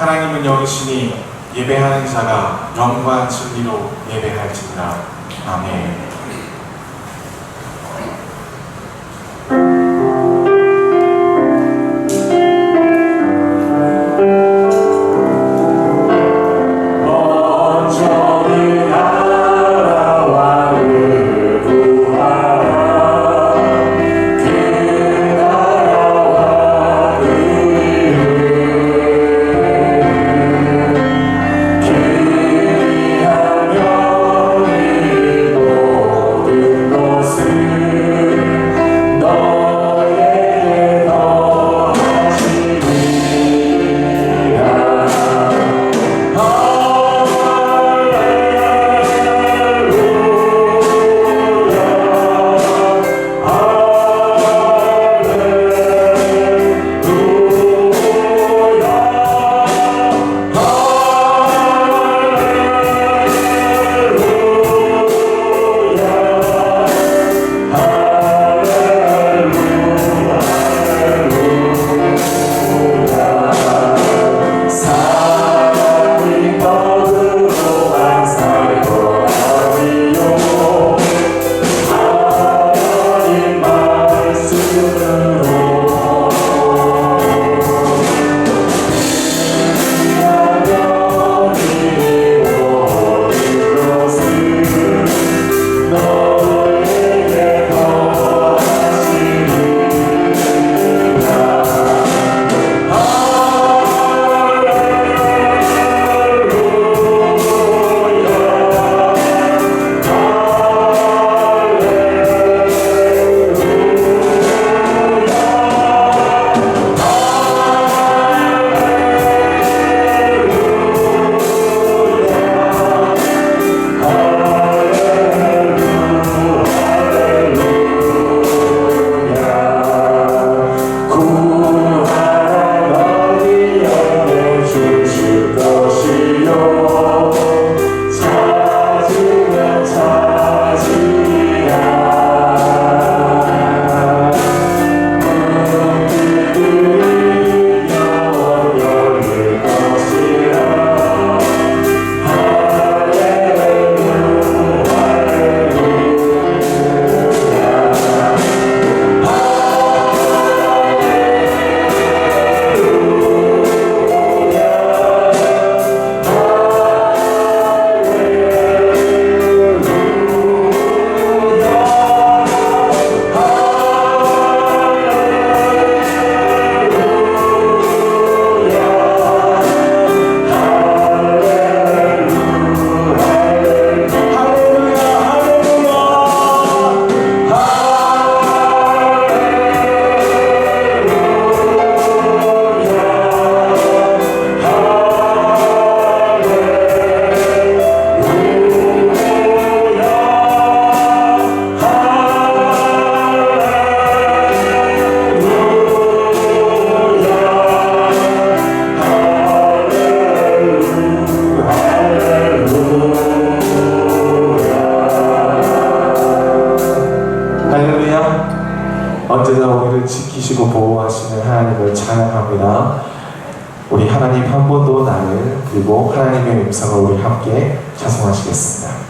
하나님은 영이시니 예배하는 자가 영과 진리로 예배할지니라. 아멘. 언제나 우리를 지키시고 보호하시는 하나님을 찬양합니다. 우리 하나님 한 번 더 나를 그리고 하나님의 음성을 우리 함께 찬송하시겠습니다.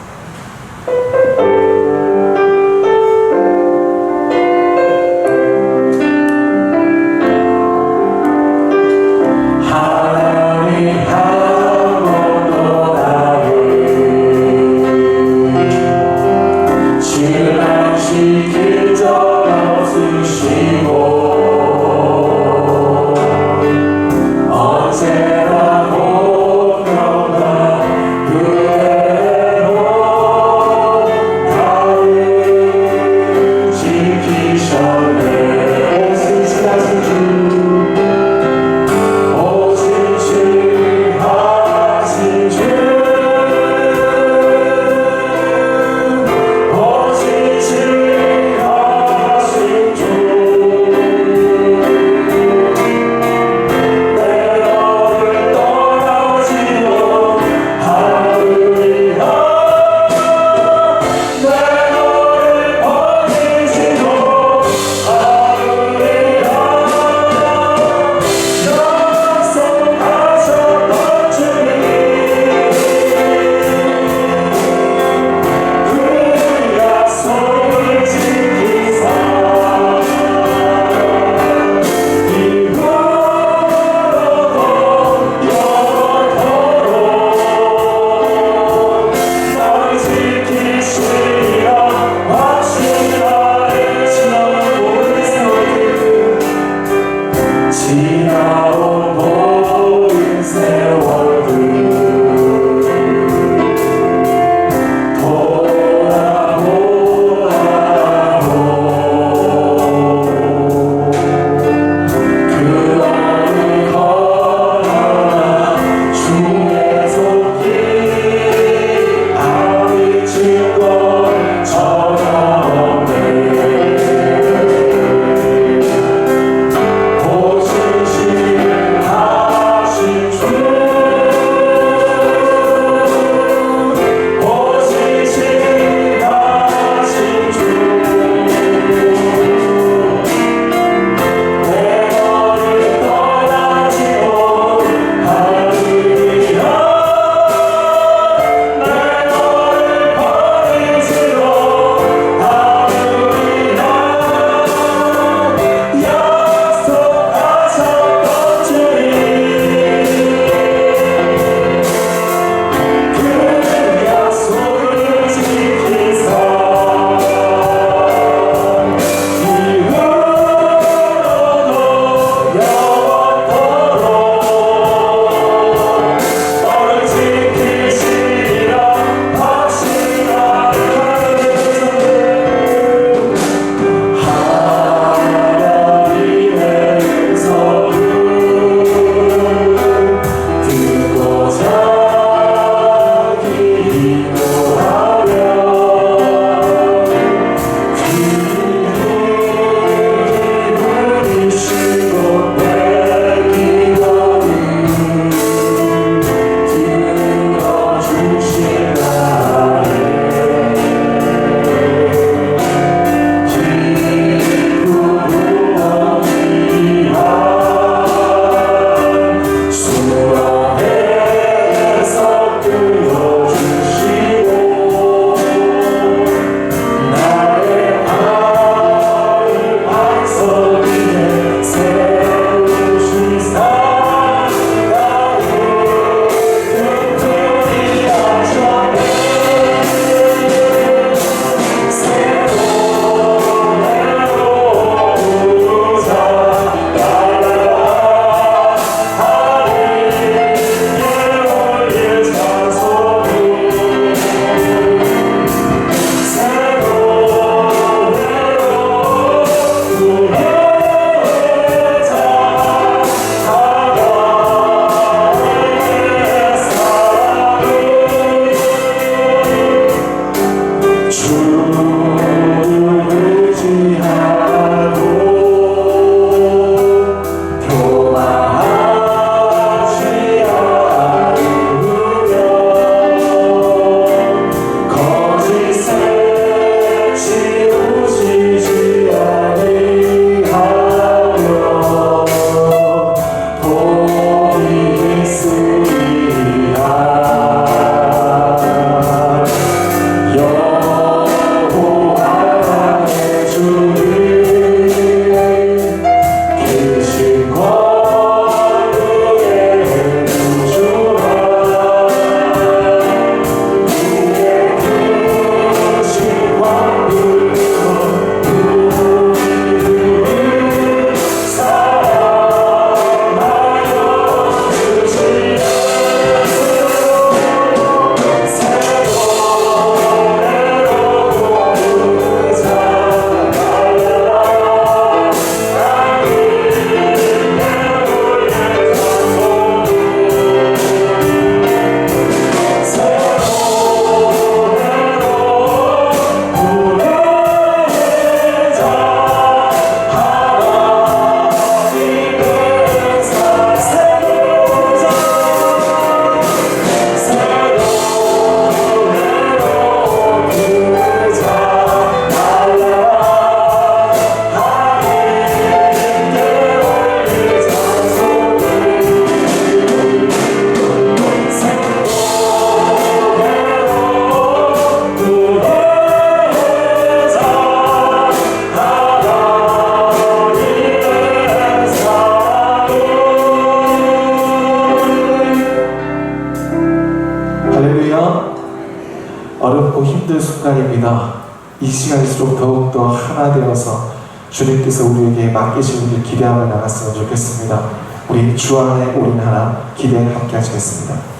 이 시간일수록 더욱더 하나 되어서 주님께서 우리에게 맡기신 일을 기대하며 나갔으면 좋겠습니다. 우리 주 안에 우린 하나 기대에 함께 하시겠습니다.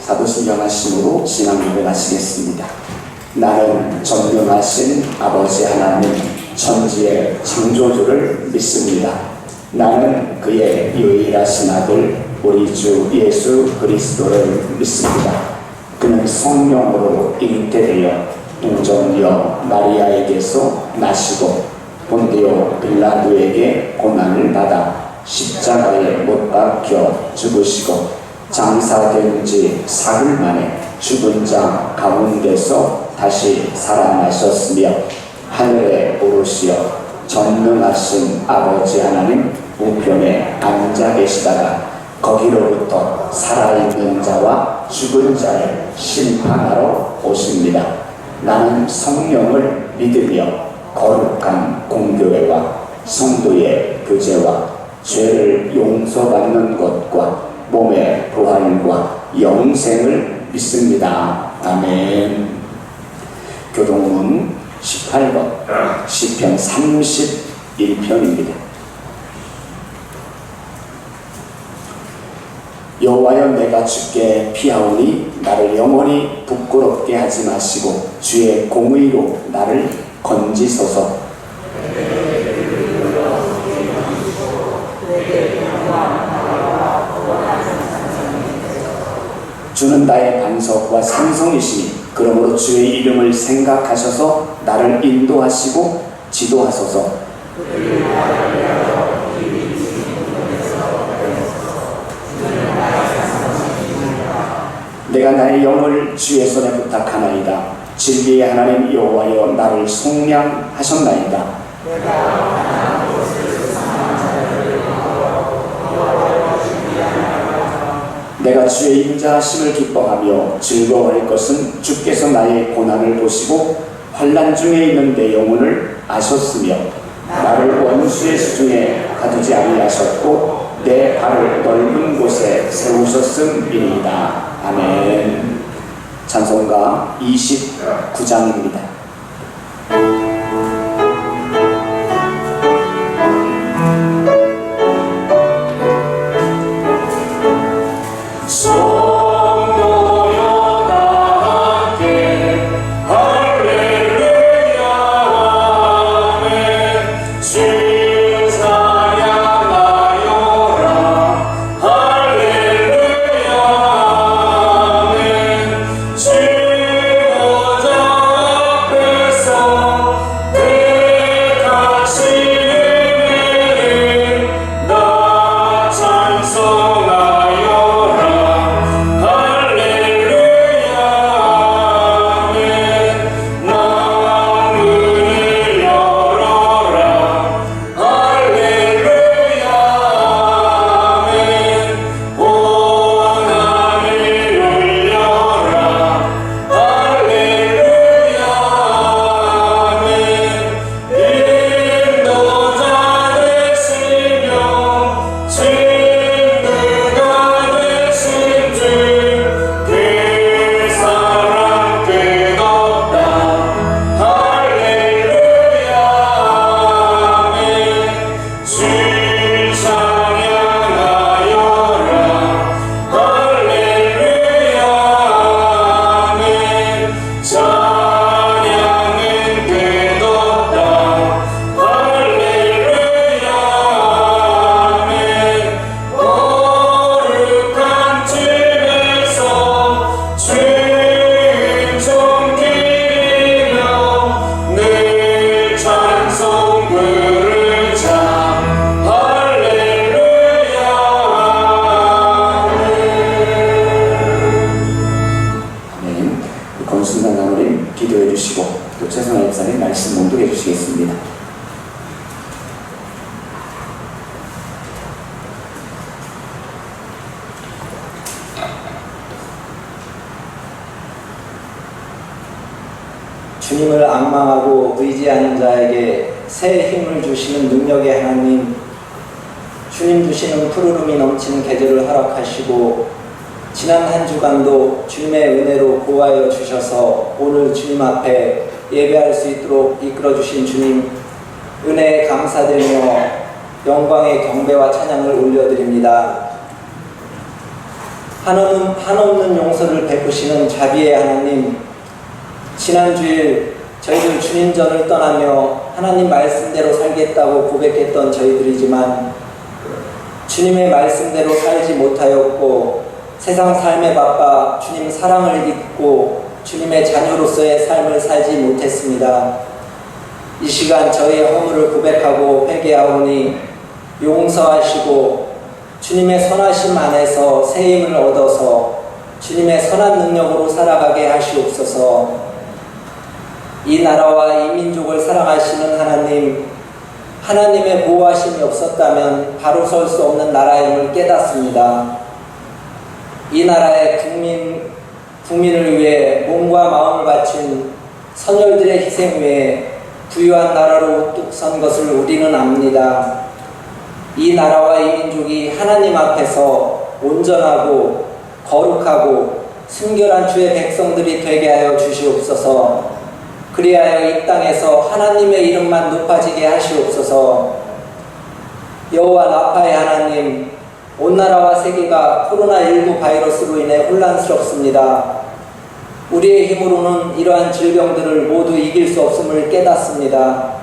사도신경하심으로 신앙 고백하시겠습니다. 나는 전능하신 아버지 하나님 천지의 창조주를 믿습니다. 나는 그의 유일하신 아들 우리 주 예수 그리스도를 믿습니다. 그는 성령으로 잉태되어 동정녀 마리아에게서 나시고 본디오 빌라도에게 고난을 받아 십자가에 못 박혀 죽으시고 장사된 지 사흘 만에 죽은 자 가운데서 다시 살아나셨으며 하늘에 오르시어 전능하신 아버지 하나님 우편에 앉아 계시다가 거기로부터 살아있는 자와 죽은 자를 심판하러 오십니다. 나는 성령을 믿으며 거룩한 공교회와 성도의 교제와 죄를 용서받는 것과 몸의 부활과 영생을 믿습니다. 아멘. 교동문 18번 시편 31편입니다. 여호와여, 내가 주께 피하오니 나를 영원히 부끄럽게 하지 마시고 주의 공의로 나를 건지소서. 주는 나의 반석과 산성이시니 그러므로 주의 이름을 생각하셔서 나를 인도하시고 지도하소서. 내가 나의 영을 주의 손에 부탁하나이다. 진리의 하나님 여호와여, 나를 속량하셨나이다. 내가 주의 인자하심을 기뻐하며 즐거워할 것은 주께서 나의 고난을 보시고 환난 중에 있는 내 영혼을 아셨으며 나를 원수의 수중에 가두지 아니하셨고 내 발을 넓은 곳에 세우셨음이니이다. 아멘. 찬송가 29장입니다. 말씀 봉독해 주시겠습니다. 주님을 앙망하고 의지하는 자에게 새 힘을 주시는 능력의 하나님, 주님 주시는 푸르름이 넘치는 계절을 허락하시고 지난 한 주간도 주님의 은혜로 보호하여 주셔서 오늘 주님 앞에 예배할 수 있도록 이끌어 주신 주님, 은혜에 감사드리며 영광의 경배와 찬양을 올려드립니다. 한없는 용서를 베푸시는 자비의 하나님, 지난 주일 저희들 주님 전을 떠나며 하나님 말씀대로 살겠다고 고백했던 저희들이지만 주님의 말씀대로 살지 못하였고 세상 삶에 바빠 주님 사랑을 잊고 주님의 자녀로서의 삶을 살지 못했습니다. 이 시간 저희의 허물을 고백하고 회개하오니 용서하시고 주님의 선하심 안에서 새 힘을 얻어서 주님의 선한 능력으로 살아가게 하시옵소서. 이 나라와 이 민족을 사랑하시는 하나님, 하나님의 보호하심이 없었다면 바로 설 수 없는 나라임을 깨닫습니다. 이 나라의 국민을 위해 몸과 마음을 바친 선열들의 희생 외에 부유한 나라로 우뚝 선 것을 우리는 압니다. 이 나라와 이 민족이 하나님 앞에서 온전하고 거룩하고 순결한 주의 백성들이 되게 하여 주시옵소서. 그리하여 이 땅에서 하나님의 이름만 높아지게 하시옵소서. 여호와 라파의 하나님, 온 나라와 세계가 코로나19 바이러스로 인해 혼란스럽습니다. 우리의 힘으로는 이러한 질병들을 모두 이길 수 없음을 깨닫습니다.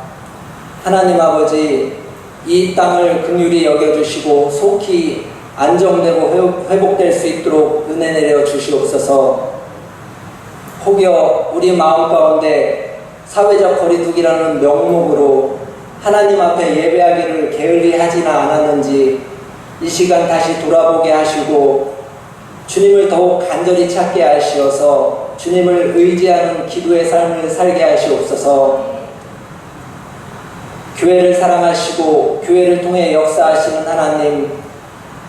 하나님 아버지, 이 땅을 긍휼히 여겨주시고 속히 안정되고 회복될 수 있도록 은혜 내려 주시옵소서. 혹여 우리 마음 가운데 사회적 거리두기라는 명목으로 하나님 앞에 예배하기를 게을리 하지는 않았는지 이 시간 다시 돌아보게 하시고 주님을 더욱 간절히 찾게 하시어서 주님을 의지하는 기도의 삶을 살게 하시옵소서. 교회를 사랑하시고 교회를 통해 역사하시는 하나님,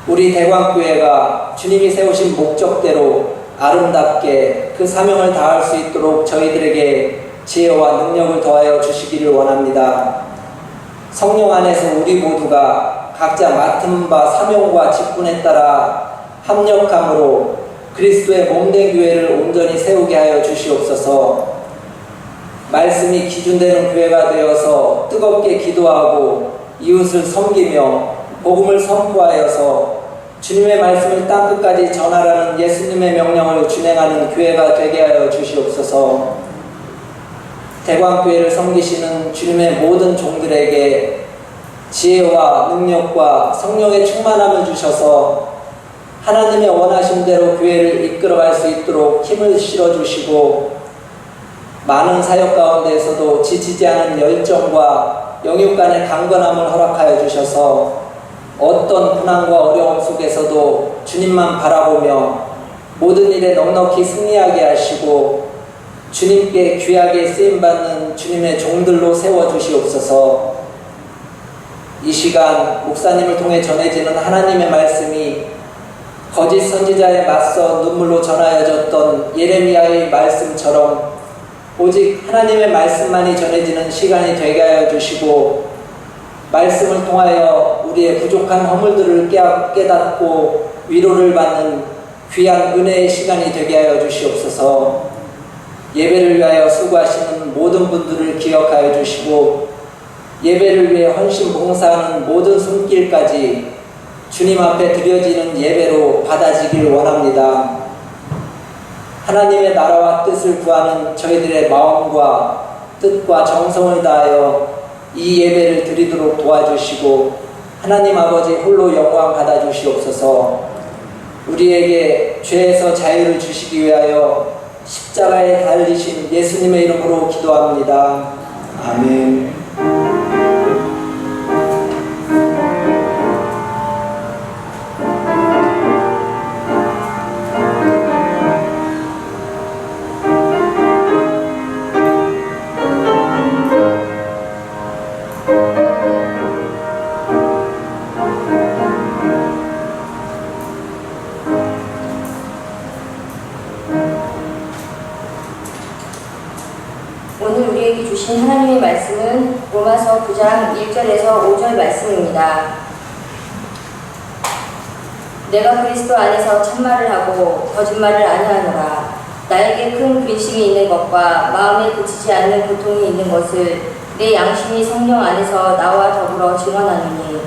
우리 대광교회가 주님이 세우신 목적대로 아름답게 그 사명을 다할 수 있도록 저희들에게 지혜와 능력을 더하여 주시기를 원합니다. 성령 안에서 우리 모두가 각자 맡은 바 사명과 직분에 따라 합력함으로 그리스도의 몸된 교회를 온전히 세우게 하여 주시옵소서. 말씀이 기준되는 교회가 되어서 뜨겁게 기도하고 이웃을 섬기며 복음을 선포하여서 주님의 말씀을 땅끝까지 전하라는 예수님의 명령을 준행하는 교회가 되게 하여 주시옵소서. 대광교회를 섬기시는 주님의 모든 종들에게 지혜와 능력과 성령의 충만함을 주셔서 하나님의 원하신 대로 교회를 이끌어갈 수 있도록 힘을 실어주시고 많은 사역 가운데에서도 지치지 않은 열정과 영육 간의 강건함을 허락하여 주셔서 어떤 고난과 어려움 속에서도 주님만 바라보며 모든 일에 넉넉히 승리하게 하시고 주님께 귀하게 쓰임받는 주님의 종들로 세워주시옵소서. 이 시간 목사님을 통해 전해지는 하나님의 말씀이 거짓 선지자에 맞서 눈물로 전하여졌던 예레미야의 말씀처럼 오직 하나님의 말씀만이 전해지는 시간이 되게 하여 주시고 말씀을 통하여 우리의 부족한 허물들을 깨닫고 위로를 받는 귀한 은혜의 시간이 되게 하여 주시옵소서. 예배를 위하여 수고하시는 모든 분들을 기억하여 주시고 예배를 위해 헌신 봉사하는 모든 손길까지 주님 앞에 드려지는 예배로 받아지길 원합니다. 하나님의 나라와 뜻을 구하는 저희들의 마음과 뜻과 정성을 다하여 이 예배를 드리도록 도와주시고 하나님 아버지 홀로 영광 받아주시옵소서. 우리에게 죄에서 자유를 주시기 위하여 십자가에 달리신 예수님의 이름으로 기도합니다. 아멘. 오늘 우리에게 주신 하나님의 말씀은 로마서 9장 1절에서 5절 말씀입니다. 내가 그리스도 안에서 참말을 하고 거짓말을 아니하노라. 나에게 큰 근심이 있는 것과 마음에 그치지 않는 고통이 있는 것을 내 양심이 성령 안에서 나와 더불어 증언하노니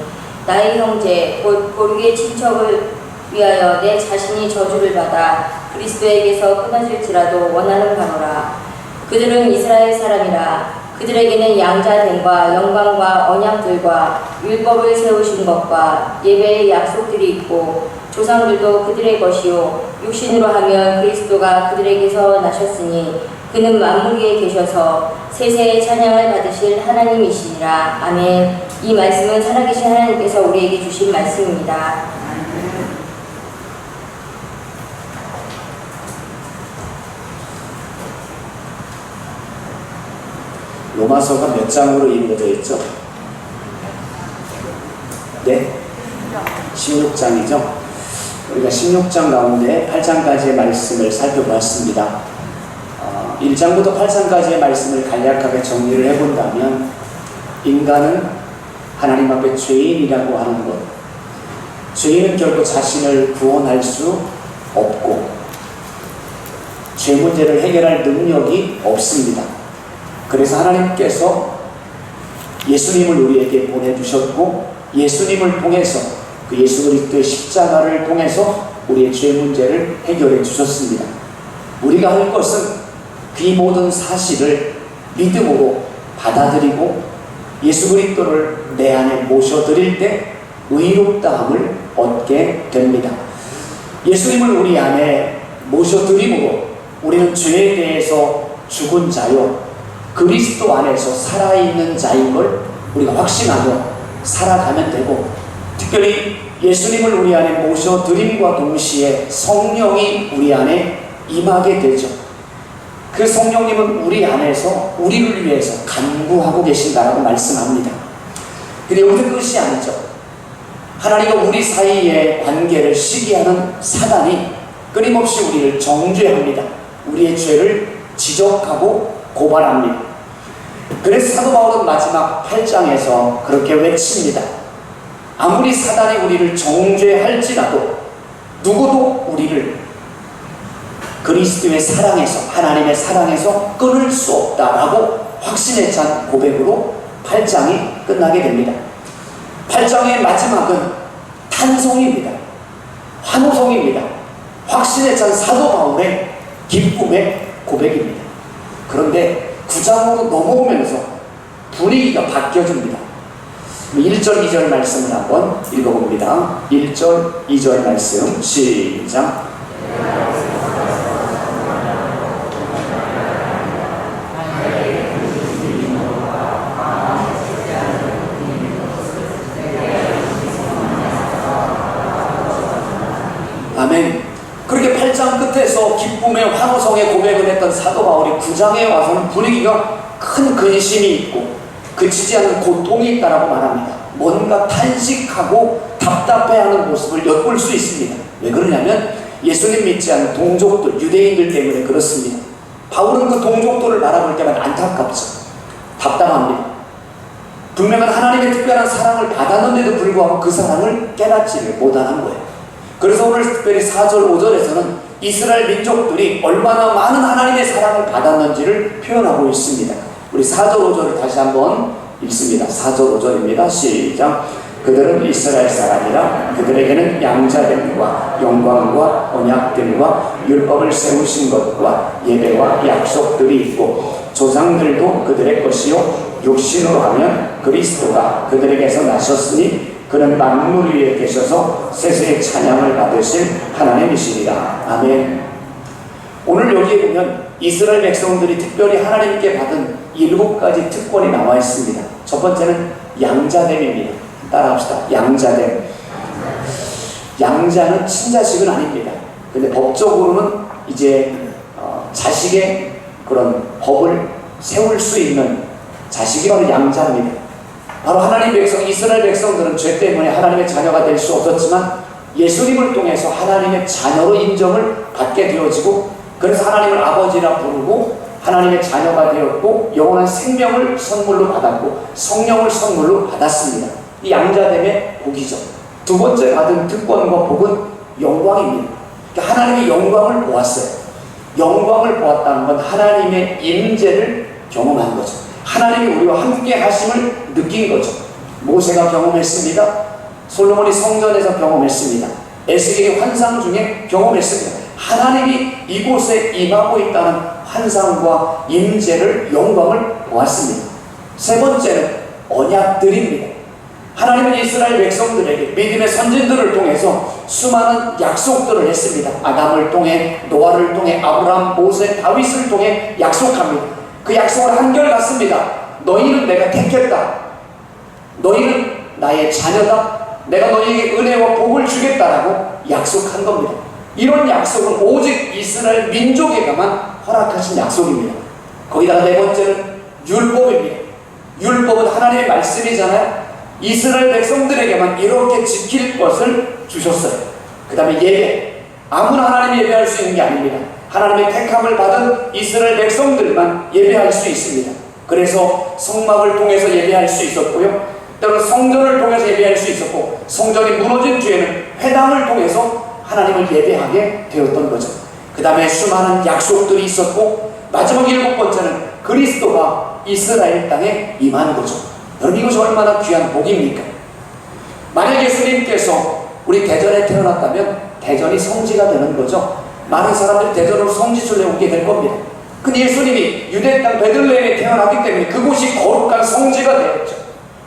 나의 형제 곧 보류의 친척을 위하여 내 자신이 저주를 받아 그리스도에게서 끊어질지라도 원하는 바노라. 그들은 이스라엘 사람이라. 그들에게는 양자됨과 영광과 언약들과 율법을 세우신 것과 예배의 약속들이 있고 조상들도 그들의 것이요 육신으로 하면 그리스도가 그들에게서 나셨으니 그는 만물 위에 계셔서 세세의 찬양을 받으실 하나님이시니라. 아멘. 이 말씀은 살아계신 하나님께서 우리에게 주신 말씀입니다. 로마서가 몇 장으로 이루어져 있죠? 네? 16장이죠? 우리가 16장 가운데 8장까지의 말씀을 살펴보았습니다. 1장부터 8장까지의 말씀을 간략하게 정리를 해본다면 인간은 하나님 앞에 죄인이라고 하는 것, 죄인은 결코 자신을 구원할 수 없고 죄 문제를 해결할 능력이 없습니다. 그래서 하나님께서 예수님을 우리에게 보내주셨고 예수님을 통해서 그 예수 그리스도의 십자가를 통해서 우리의 죄 문제를 해결해 주셨습니다. 우리가 할 것은 그 모든 사실을 믿음으로 받아들이고 예수 그리스도를 내 안에 모셔드릴 때 의롭다함을 얻게 됩니다. 예수님을 우리 안에 모셔드림으로 우리는 죄에 대해서 죽은 자요 그리스도 안에서 살아있는 자인 걸 우리가 확신하며 살아가면 되고, 특별히 예수님을 우리 안에 모셔드림과 동시에 성령이 우리 안에 임하게 되죠. 그 성령님은 우리 안에서 우리를 위해서 간구하고 계신다라고 말씀합니다. 근데 여기서 끝이 아니죠. 하나님과 우리 사이의 관계를 시기하는 사단이 끊임없이 우리를 정죄합니다. 우리의 죄를 지적하고 고발합니다. 그래서 사도 바울은 마지막 8장에서 그렇게 외칩니다. 아무리 사단이 우리를 정죄할지라도 누구도 우리를 그리스도의 사랑에서, 하나님의 사랑에서 끊을 수 없다라고 확신에 찬 고백으로 8장이 끝나게 됩니다. 8장의 마지막은 탄송입니다. 환호성입니다. 확신에 찬 사도 바울의 기쁨의 고백입니다. 그런데 9장으로 넘어오면서 분위기가 바뀌어집니다. 1절, 2절 말씀을 한번 읽어봅니다. 1절, 2절 말씀 시작. 아멘. 그렇게 8장 끝에서 기쁨의 환호성의 고백을 했던 사도 바울이 9장에 와서는 분위기가 큰 근심이 있고 그치지 않는 고통이 있다라고 말합니다. 뭔가 탄식하고 답답해하는 모습을 엿볼 수 있습니다. 왜 그러냐면 예수님 믿지 않는 동족들, 유대인들 때문에 그렇습니다. 바울은 그 동족들을 바라볼 때마다 안타깝죠. 답답합니다. 분명한 하나님의 특별한 사랑을 받았는데도 불구하고 그 사랑을 깨닫지를 못하는 거예요. 그래서 오늘 특별히 4절, 5절에서는 이스라엘 민족들이 얼마나 많은 하나님의 사랑을 받았는지를 표현하고 있습니다. 우리 4절, 5절을 다시 한번 읽습니다. 4절, 5절입니다. 시작. 그들은 이스라엘 사람이라 그들에게는 양자됨과 영광과 언약됨과 율법을 세우신 것과 예배와 약속들이 있고 조상들도 그들의 것이요 육신으로 하면 그리스도가 그들에게서 나셨으니 그는 만물 위에 계셔서 세세의 찬양을 받으실 하나님이시리라. 아멘. 오늘 여기에 보면 이스라엘 백성들이 특별히 하나님께 받은 7가지 특권이 나와 있습니다. 첫 번째는 양자됨입니다. 따라합시다. 양자됨. 양자는 친자식은 아닙니다. 근데 법적으로는 이제 자식의 그런 법을 세울 수 있는 자식이 바로 양자입니다. 바로 하나님 백성, 이스라엘 백성들은 죄 때문에 하나님의 자녀가 될 수 없었지만 예수님을 통해서 하나님의 자녀로 인정을 받게 되어지고, 그래서 하나님을 아버지라 부르고 하나님의 자녀가 되었고 영원한 생명을 선물로 받았고 성령을 선물로 받았습니다. 이 양자됨의 복이죠. 두 번째 받은 특권과 복은 영광입니다. 그러니까 하나님의 영광을 보았어요. 영광을 보았다는 건 하나님의 임재를 경험한 거죠. 하나님이 우리와 함께 하심을 느낀 거죠. 모세가 경험했습니다. 솔로몬이 성전에서 경험했습니다. 에스겔이 환상 중에 경험했습니다. 하나님이 이곳에 임하고 있다는 환상과 임재를, 영광을 보았습니다. 세 번째는 언약들입니다. 하나님은 이스라엘 백성들에게 믿음의 선진들을 통해서 수많은 약속들을 했습니다. 아담을 통해, 노아를 통해, 아브라함, 모세, 다윗을 통해 약속합니다. 그 약속을 한결같습니다. 너희는 내가 택했다. 너희는 나의 자녀다. 내가 너희에게 은혜와 복을 주겠다라고 약속한 겁니다. 이런 약속은 오직 이스라엘 민족에게만 허락하신 약속입니다. 거기다가 네 번째는 율법입니다. 율법은 하나님의 말씀이잖아요. 이스라엘 백성들에게만 이렇게 지킬 것을 주셨어요. 그 다음에 예배. 아무나 하나님 예배할 수 있는 게 아닙니다. 하나님의 택함을 받은 이스라엘 백성들만 예배할 수 있습니다. 그래서 성막을 통해서 예배할 수 있었고요. 때로는 성전을 통해서 예배할 수 있었고, 성전이 무너진 뒤에는 회당을 통해서 하나님을 예배하게 되었던 거죠. 그 다음에 수많은 약속들이 있었고, 마지막 7번째는 그리스도가 이스라엘 땅에 임한 거죠. 여러분, 이것이 얼마나 귀한 복입니까? 만약 예수님께서 우리 대전에 태어났다면 대전이 성지가 되는 거죠. 많은 사람들이 대전으로 성지순례 오게 될 겁니다. 근데 예수님이 유대 땅 베들레헴에 태어났기 때문에 그곳이 거룩한 성지가 되었죠.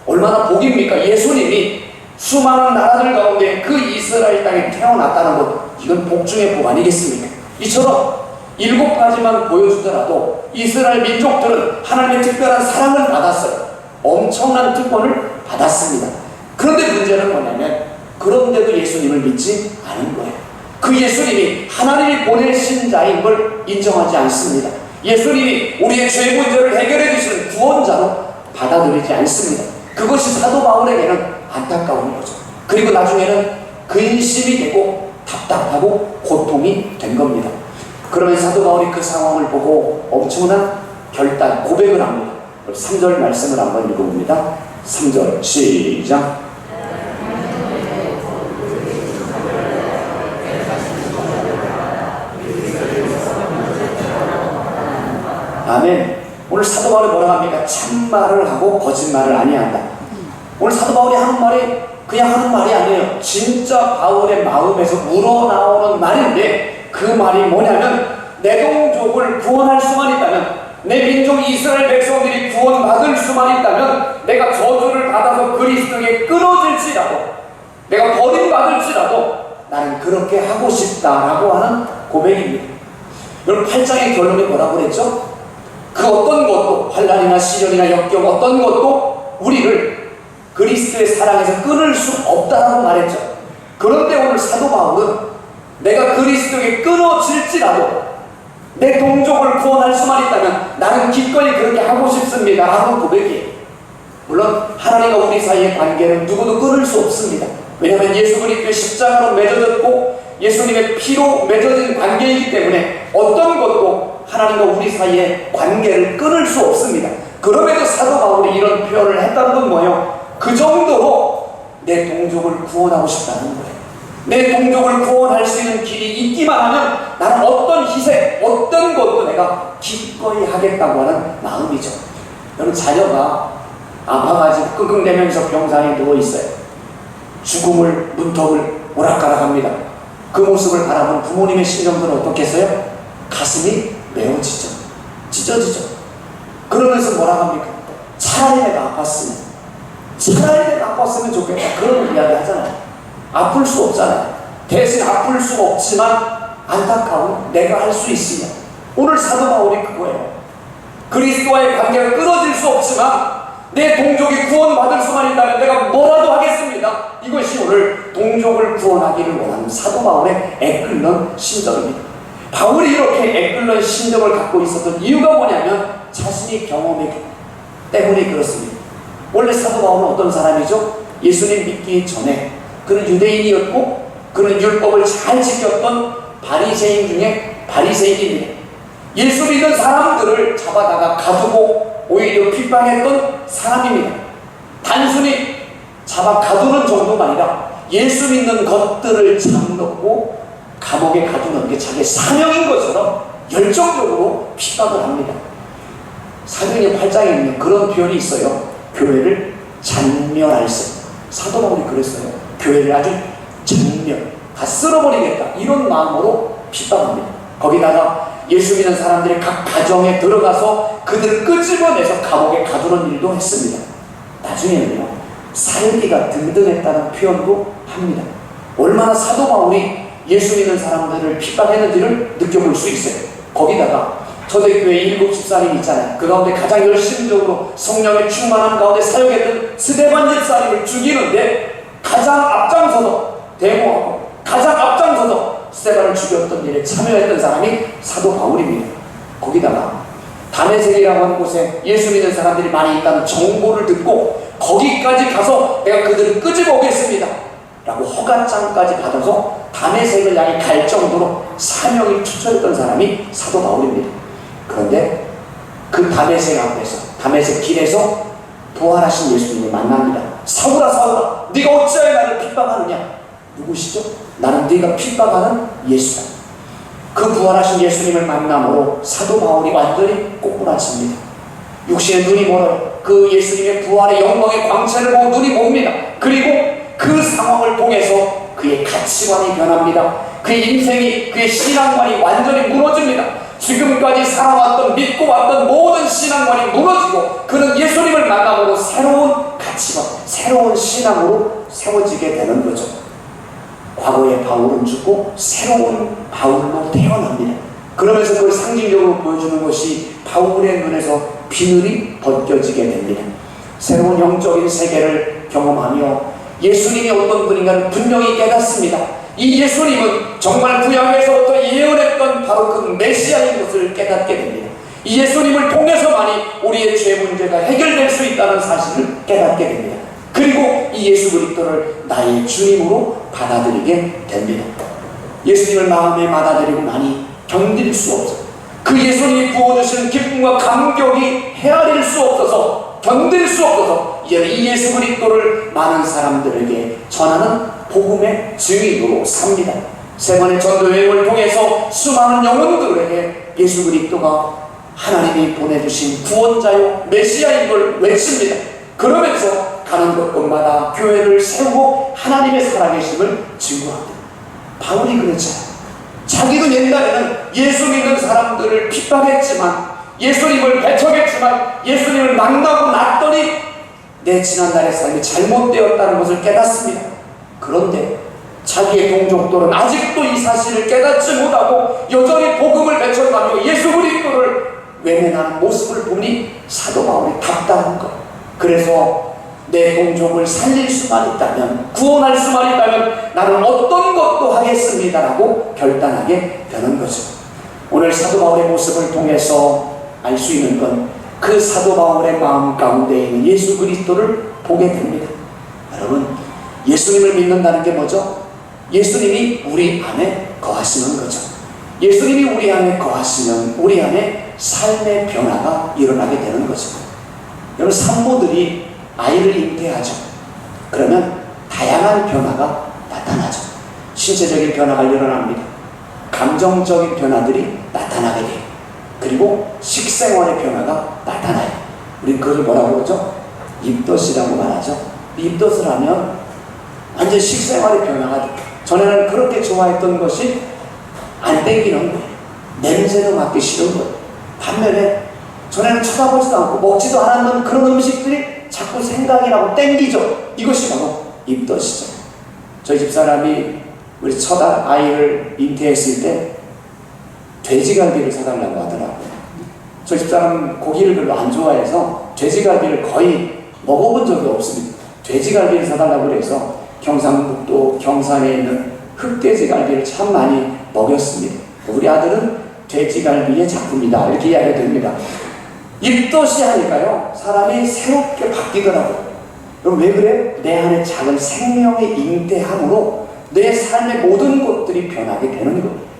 얼마나 복입니까? 예수님이 수많은 나라들 가운데 그 이스라엘 땅에 태어났다는 것, 이건 복 중의 복 아니겠습니까? 이처럼 7가지만 보여주더라도 이스라엘 민족들은 하나님의 특별한 사랑을 받았어요. 엄청난 특권을 받았습니다. 그런데 문제는 뭐냐면 그런데도 예수님을 믿지 않은 거예요. 그 예수님이 하나님이 보내신 자인 걸 인정하지 않습니다. 예수님이 우리의 죄 문제를 해결해 주시는 구원자로 받아들이지 않습니다. 그것이 사도 바울에게는 안타까운 거죠. 그리고 나중에는 근심이 되고 답답하고 고통이 된 겁니다. 그러면 사도 바울이 그 상황을 보고 엄청난 결단, 고백을 합니다. 3절 말씀을 한번 읽어봅니다. 3절 시작. 아멘. 오늘 사도 바울이 뭐라고 합니까? 참말을 하고 거짓말을 아니한다. 오늘 사도 바울이 하는 말이 그냥 하는 말이 아니에요. 진짜 바울의 마음에서 우러나오는 말인데 그 말이 뭐냐면 내 동족을 구원할 수만 있다면, 내 민족 이스라엘 백성들이 구원받을 수만 있다면, 내가 저주를 받아서 그리스도에게 끊어질지라도, 내가 버림받을지라도 나는 그렇게 하고 싶다라고 하는 고백입니다. 여러분 8장의 결론이 뭐라고 그랬죠? 그 어떤 것도, 환난이나 시련이나 역경 어떤 것도 우리를 그리스도의 사랑에서 끊을 수 없다라고 말했죠. 그런데 오늘 사도 바울은 내가 그리스도에게 끊어질지라도 내 동족을 구원할 수만 있다면 나는 기꺼이 그렇게 하고 싶습니다 라는 고백이에요. 물론 하나님과 우리 사이의 관계는 누구도 끊을 수 없습니다. 왜냐하면 예수 그리스도의 십자가로 맺어졌고 예수님의 피로 맺어진 관계이기 때문에 어떤 것도 하나님과 우리 사이의 관계를 끊을 수 없습니다. 그럼에도 사도 바울이 이런 표현을 했다는 건 뭐예요? 그 정도로 내 동족을 구원하고 싶다는 거예요. 내 동족을 구원할 수 있는 길이 있기만 하면 나는 어떤 희생, 어떤 것도 내가 기꺼이 하겠다고 하는 마음이죠. 여러분 자녀가 아파가지고 끙끙대면서 병상에 누워있어요. 죽음을, 문턱을 오락가락합니다. 그 모습을 바라본 부모님의 심정들은 어떻겠어요? 가슴이 메워지죠. 찢어지죠. 그러면서 뭐라 합니까? 차라리 내가 아팠으면, 차라리 내가 아팠으면 좋겠다. 그런 이야기 하잖아요. 아플 수 없잖아요. 대신 아플 수 없지만 안타까운 내가 할 수 있으면, 오늘 사도 바울이 그거예요. 그리스도와의 관계가 끊어질 수 없지만 내 동족이 구원받을 수만 있다면 내가 뭐라도 하겠습니다. 이것이 오늘 동족을 구원하기를 원하는 사도 바울의 애끓는 심정입니다. 바울이 이렇게 애끓는 심정을 갖고 있었던 이유가 뭐냐면 자신이 경험했기 때문에 그렇습니다. 원래 사도 바울은 어떤 사람이죠? 예수님 믿기 전에 그는 유대인이었고 그는 율법을 잘 지켰던 바리새인 중에 바리새인입니다. 예수 믿는 사람들을 잡아다가 가두고 오히려 핍박했던 사람입니다. 단순히 잡아 가두는 정도가 아니라 예수 믿는 것들을 잡아놓고 감옥에 가두는 게 자기의 사명인 것처럼 열정적으로 핍박을 합니다. 사도행전 8장에 있는 그런 표현이 있어요. 교회를 잔멸할세. 사도 바울이 그랬어요. 교회를 아주 잔멸, 다 쓸어버리겠다, 이런 마음으로 핍박합니다. 거기다가 예수 믿는 사람들이 각 가정에 들어가서 그들을 끄집어내서 감옥에 가두는 일도 했습니다. 나중에는요, 살기가 등등했다는 표현도 합니다. 얼마나 사도 바울이 예수 믿는 사람들을 핍박했는지를 느껴볼 수 있어요. 거기다가 초대교회 7 집사님 있잖아요. 그 가운데 가장 열심적으로 성령의 충만한 가운데 사역했던 스데반 집사님을 죽이는데 가장 앞장서서 대모하고 가장 앞장서서 스데반을 죽였던 일에 참여했던 사람이 사도 바울입니다. 거기다가 다메섹이라고 하는 곳에 예수 믿는 사람들이 많이 있다는 정보를 듣고 거기까지 가서 내가 그들을 끄집어 오겠습니다 라고 허가장까지 받아서 다메섹을 향해 갈 정도로 사명이 투철했던 사람이 사도 바울입니다. 그런데 그 다메섹 앞에서, 다메섹 길에서 부활하신 예수님을 만납니다. 사울아 사울아 네가 어찌하여 나를 핍박하느냐. 누구시죠? 나는 네가 핍박하는 예수다. 그 부활하신 예수님을 만남으로 사도 바울이 완전히 꼬꾸라집니다. 육신의 눈이 멀어요. 그 예수님의 부활의 영광의 광채를 보고 눈이 멉니다. 그리고 그 상황을 통해서 그의 가치관이 변합니다. 그의 인생이, 그의 신앙관이 완전히 무너집니다. 지금까지 살아왔던, 믿고 왔던 모든 신앙관이 무너지고 그는 예수님을 만남으로 새로운 가치관, 새로운 신앙으로 세워지게 되는 거죠. 과거의 바울은 죽고 새로운 바울로 태어납니다. 그러면서 그걸 상징적으로 보여주는 것이 바울의 눈에서 비늘이 벗겨지게 됩니다. 새로운 영적인 세계를 경험하며 예수님이 어떤 분인가를 분명히 깨닫습니다. 이 예수님은 정말 구약에서부터 예언했던 바로 그 메시아인 것을 깨닫게 됩니다. 이 예수님을 통해서만이 우리의 죄 문제가 해결될 수 있다는 사실을 깨닫게 됩니다. 그리고 이 예수 그리스도를 나의 주님으로 받아들이게 됩니다. 예수님을 마음에 받아들이고 나니 견딜 수 없어. 그 예수님이 부어주시는 기쁨과 감격이 헤아릴 수 없어서, 견딜 수 없어서 이제 이 예수 그리스도를 많은 사람들에게 전하는 복음의 증인으로 삽니다. 세 번의 전도 여행을 통해서 수많은 영혼들에게 예수 그리스도가 하나님이 보내주신 구원자요 메시아인 걸 외칩니다. 그러면서 가는 곳곳마다 교회를 세우고 하나님의 살아계심을 증거합니다. 바울이 그랬잖아요. 자기도 옛날에는 예수 믿는 사람들을 핍박했지만, 예수님을 배척했지만, 예수님을 만나고 났더니 내 지난날의 삶이 잘못되었다는 것을 깨닫습니다. 그런데 자기의 동족들은 아직도 이 사실을 깨닫지 못하고 여전히 복음을 배척하며 예수 그리스도를 외면하는 모습을 보니 사도 바울이 답답한 것. 그래서 내 동족을 살릴 수만 있다면, 구원할 수만 있다면 나는 어떤 것도 하겠습니다라고 결단하게 되는 거죠. 오늘 사도 바울의 모습을 통해서 알 수 있는 건 그 사도 바울의 마음 가운데 있는 예수 그리스도를 보게 됩니다. 여러분, 예수님을 믿는다는 게 뭐죠? 예수님이 우리 안에 거하시는 거죠. 예수님이 우리 안에 거하시면 우리 안에 삶의 변화가 일어나게 되는 거죠. 여러분, 산모들이 아이를 잉태하죠. 그러면 다양한 변화가 나타나죠. 신체적인 변화가 일어납니다. 감정적인 변화들이 나타나게 돼요. 그리고 식생활의 변화가 나타나요. 우리 그걸 뭐라고 그러죠? 입덧이라고 말하죠. 입덧을 하면 완전 식생활의 변화가 돼요. 전에는 그렇게 좋아했던 것이 안 땡기는 거예요. 냄새도 맡기 싫은 거예요. 반면에 전에는 쳐다보지도 않고 먹지도 않았던 그런 음식들이 자꾸 생각이 나고 땡기죠. 이것이 바로 입덧이죠. 저희 집사람이 우리 첫 아이를 잉태했을 때 돼지갈비를 사달라고 하더라고요. 저희 집사람은 고기를 별로 안 좋아해서 돼지갈비를 거의 먹어본 적이 없습니다. 돼지갈비를 사달라고 그래서 경상북도 경산에 있는 흑돼지갈비를 참 많이 먹였습니다. 우리 아들은 돼지갈비의 작품이다 이렇게 이야기가 됩니다. 입덧이 하니까요 사람이 새롭게 바뀌더라고요. 그럼 왜 그래? 내 안에 작은 생명의 잉태함으로 내 삶의 모든 것들이 변하게 되는 거예요.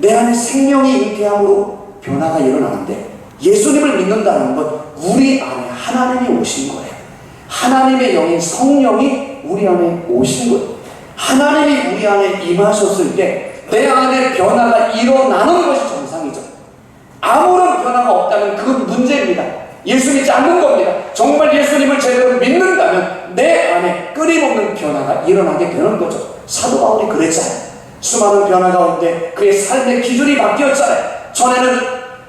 내 안에 생명이 잉태함으로 변화가 일어나는데, 예수님을 믿는다는 건 우리 안에 하나님이 오신 거예요. 하나님의 영인 성령이 우리 안에 오신 거예요. 하나님이 우리 안에 임하셨을 때 내 안에 변화가 일어나는 것이 정상이죠. 아무런 변화가 없다면 그건 문제입니다. 예수 믿지 않는 겁니다. 정말 예수님을 제대로 믿는다면 내 안에 끊임없는 변화가 일어나게 되는 거죠. 사도 바울이 그랬잖아요. 수많은 변화 가운데 그의 삶의 기준이 바뀌었잖아요. 전에는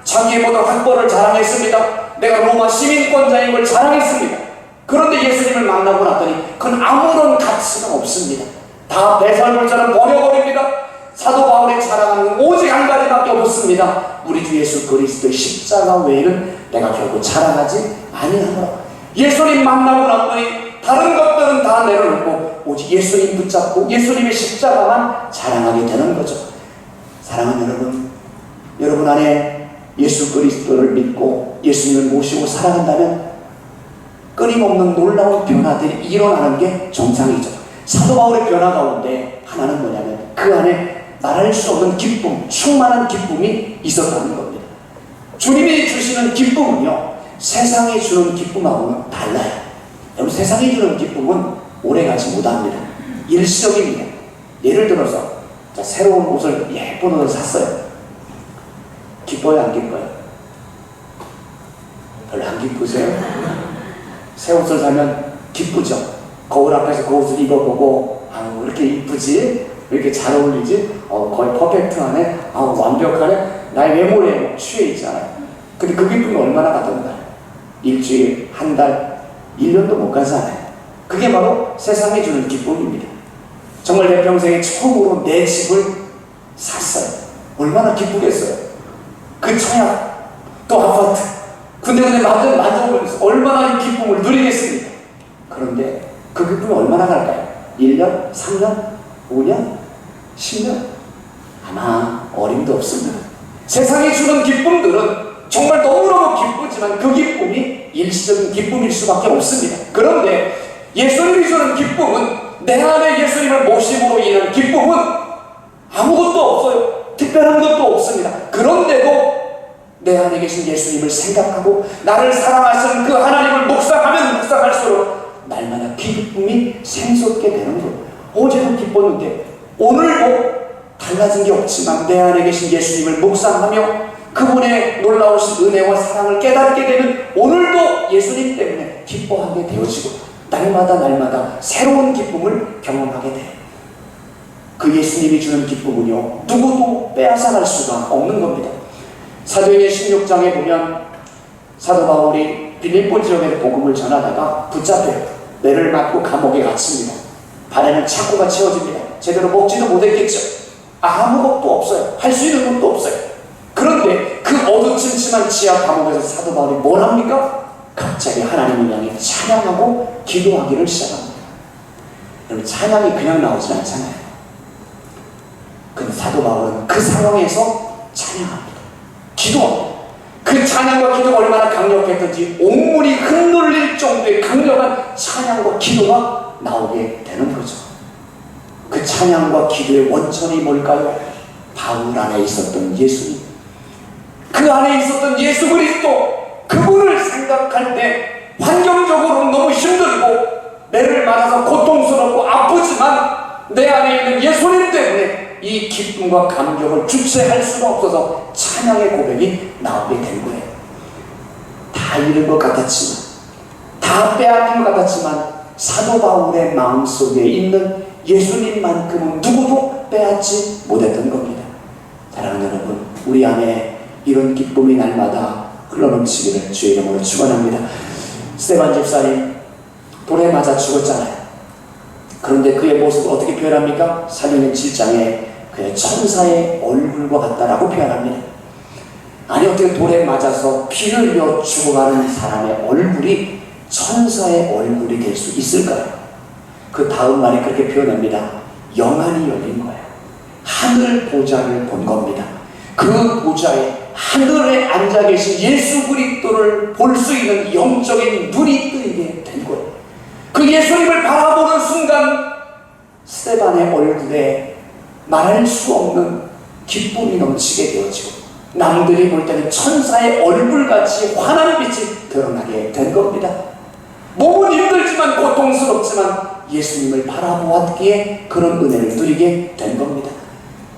자기의 모든 학벌을 자랑했습니다. 내가 로마 시민권자인 걸 자랑했습니다. 그런데 예수님을 만나고 났더니 그건 아무런 가치가 없습니다. 다 배설물처럼 버려버립니다. 사도 바울의 자랑하는 오직 한 가지밖에 없습니다. 우리 주 예수 그리스도의 십자가 외에는 내가 결코 자랑하지 아니하노라. 예수님 만나고 났더니 다른 것들은 다 내려놓고 오직 예수님 붙잡고 예수님의 십자가만 자랑하게 되는 거죠. 사랑하는 여러분, 여러분 안에 예수 그리스도를 믿고 예수님을 모시고 살아간다면 끊임없는 놀라운 변화들이 일어나는 게 정상이죠. 사도 바울의 변화 가운데 하나는 뭐냐면 그 안에 말할 수 없는 기쁨, 충만한 기쁨이 있었다는 겁니다. 주님이 주시는 기쁨은요 세상이 주는 기쁨하고는 달라요. 여러분, 세상이 주는 기쁨은 오래가지 못합니다. 일시적입니다. 예를 들어서 새로운 옷을, 예쁜 옷을 샀어요. 기뻐요, 안 기뻐요? 별로 안 기쁘세요? 새 옷을 사면 기쁘죠. 거울 앞에서 그 옷을 입어보고 아우 왜 이렇게 이쁘지? 왜 이렇게 잘 어울리지? 거의 퍼펙트하네. 아우 완벽하네. 나의 외모에 취해 있잖아요. 근데 그 기쁨이 얼마나 가던가요? 일주일, 한 달, 1년도 못 가잖아요. 그게 바로 세상이 주는 기쁨입니다. 정말 내 평생에 처음으로 내 집을 샀어요. 얼마나 기쁘겠어요. 그 청약, 또 아파트, 군데군데 만져보면서 얼마나 이 기쁨을 누리겠습니까? 그런데 그 기쁨이 얼마나 갈까요? 1년, 3년, 5년, 10년? 아마 어림도 없습니다. 세상이 주는 기쁨들은 정말 너무너무 기쁘지만 그 기쁨이 일시적인 기쁨일 수밖에 없습니다. 그런데 예수님이 주는 기쁨은, 내 안에 예수님을 모심으로 인한 기쁨은 아무것도 없어요. 특별한 것도 없습니다. 그런데도 내 안에 계신 예수님을 생각하고 나를 사랑하시는 그 하나님을 묵상하면 묵상할수록 날마다 기쁨이 샘솟게 되는 거예요. 어제도 기뻤는데 오늘도 달라진 게 없지만 내 안에 계신 예수님을 묵상하며 그분의 놀라우신 은혜와 사랑을 깨닫게 되면 오늘도 예수님 때문에 기뻐하게 되어지고 날마다 새로운 기쁨을 경험하게 돼요. 그 예수님이 주는 기쁨은요, 누구도 빼앗아갈 수가 없는 겁니다. 사도행전 16장에 보면 사도 바울이 빌립보 지역에 복음을 전하다가 붙잡혀요. 매를 맞고 감옥에 갇힙니다. 발에는 차고가 채워집니다. 제대로 먹지도 못했겠죠. 아무것도 없어요. 할 수 있는 것도 없어요. 그런데 그 어두침침한 지하 감옥에서 사도 바울이 뭘 합니까? 갑자기 하나님을 향해 찬양하고 기도하기를 시작합니다. 여러분, 찬양이 그냥 나오지 않잖아요. 근데 사도 바울은 그 상황에서 찬양합니다. 기도합니다. 그 찬양과 기도가 얼마나 강력했던지 온물이 흩날릴 정도의 강력한 찬양과 기도가 나오게 되는 거죠. 그 찬양과 기도의 원천이 뭘까요? 바울 안에 있었던 예수님, 그 안에 있었던 예수 그리스도, 그분을 생각할 때 환경적으로 너무 힘들고 매를 맞아서 고통스럽고 아프지만 내 안에 있는 예수님 때문에 이 기쁨과 감격을 주체할 수가 없어서 찬양의 고백이 나오게 된 거예요. 다 잃은 것 같았지만, 다 빼앗긴 것 같았지만 사도 바울의 마음속에 있는 예수님만큼은 누구도 빼앗지 못했던 겁니다. 사랑하는 여러분, 우리 안에 이런 기쁨이 날마다 흘러넘치기를 주의 이름으로 축원합니다. 스데반 집사님 돌에 맞아 죽었잖아요. 그런데 그의 모습을 어떻게 표현합니까? 사도행전 7장에 그의 천사의 얼굴과 같다라고 표현합니다. 아니, 어떻게 돌에 맞아서 피를 흘려 죽어가는 사람의 얼굴이 천사의 얼굴이 될 수 있을까요? 그 다음 말이 그렇게 표현합니다. 영안이 열린 거예요. 하늘 보좌를 본 겁니다. 그 보좌에 하늘에 앉아 계신 예수 그리스도를 볼 수 있는 영적인 눈이 뜨이게 된 거예요. 그 예수님을 바라보는 순간 스데반의 얼굴에 말할 수 없는 기쁨이 넘치게 되어지고 남들이 볼 때는 천사의 얼굴같이 환한 빛이 드러나게 된 겁니다. 몸은 힘들지만 고통스럽지만 예수님을 바라보았기에 그런 은혜를 누리게 된 겁니다.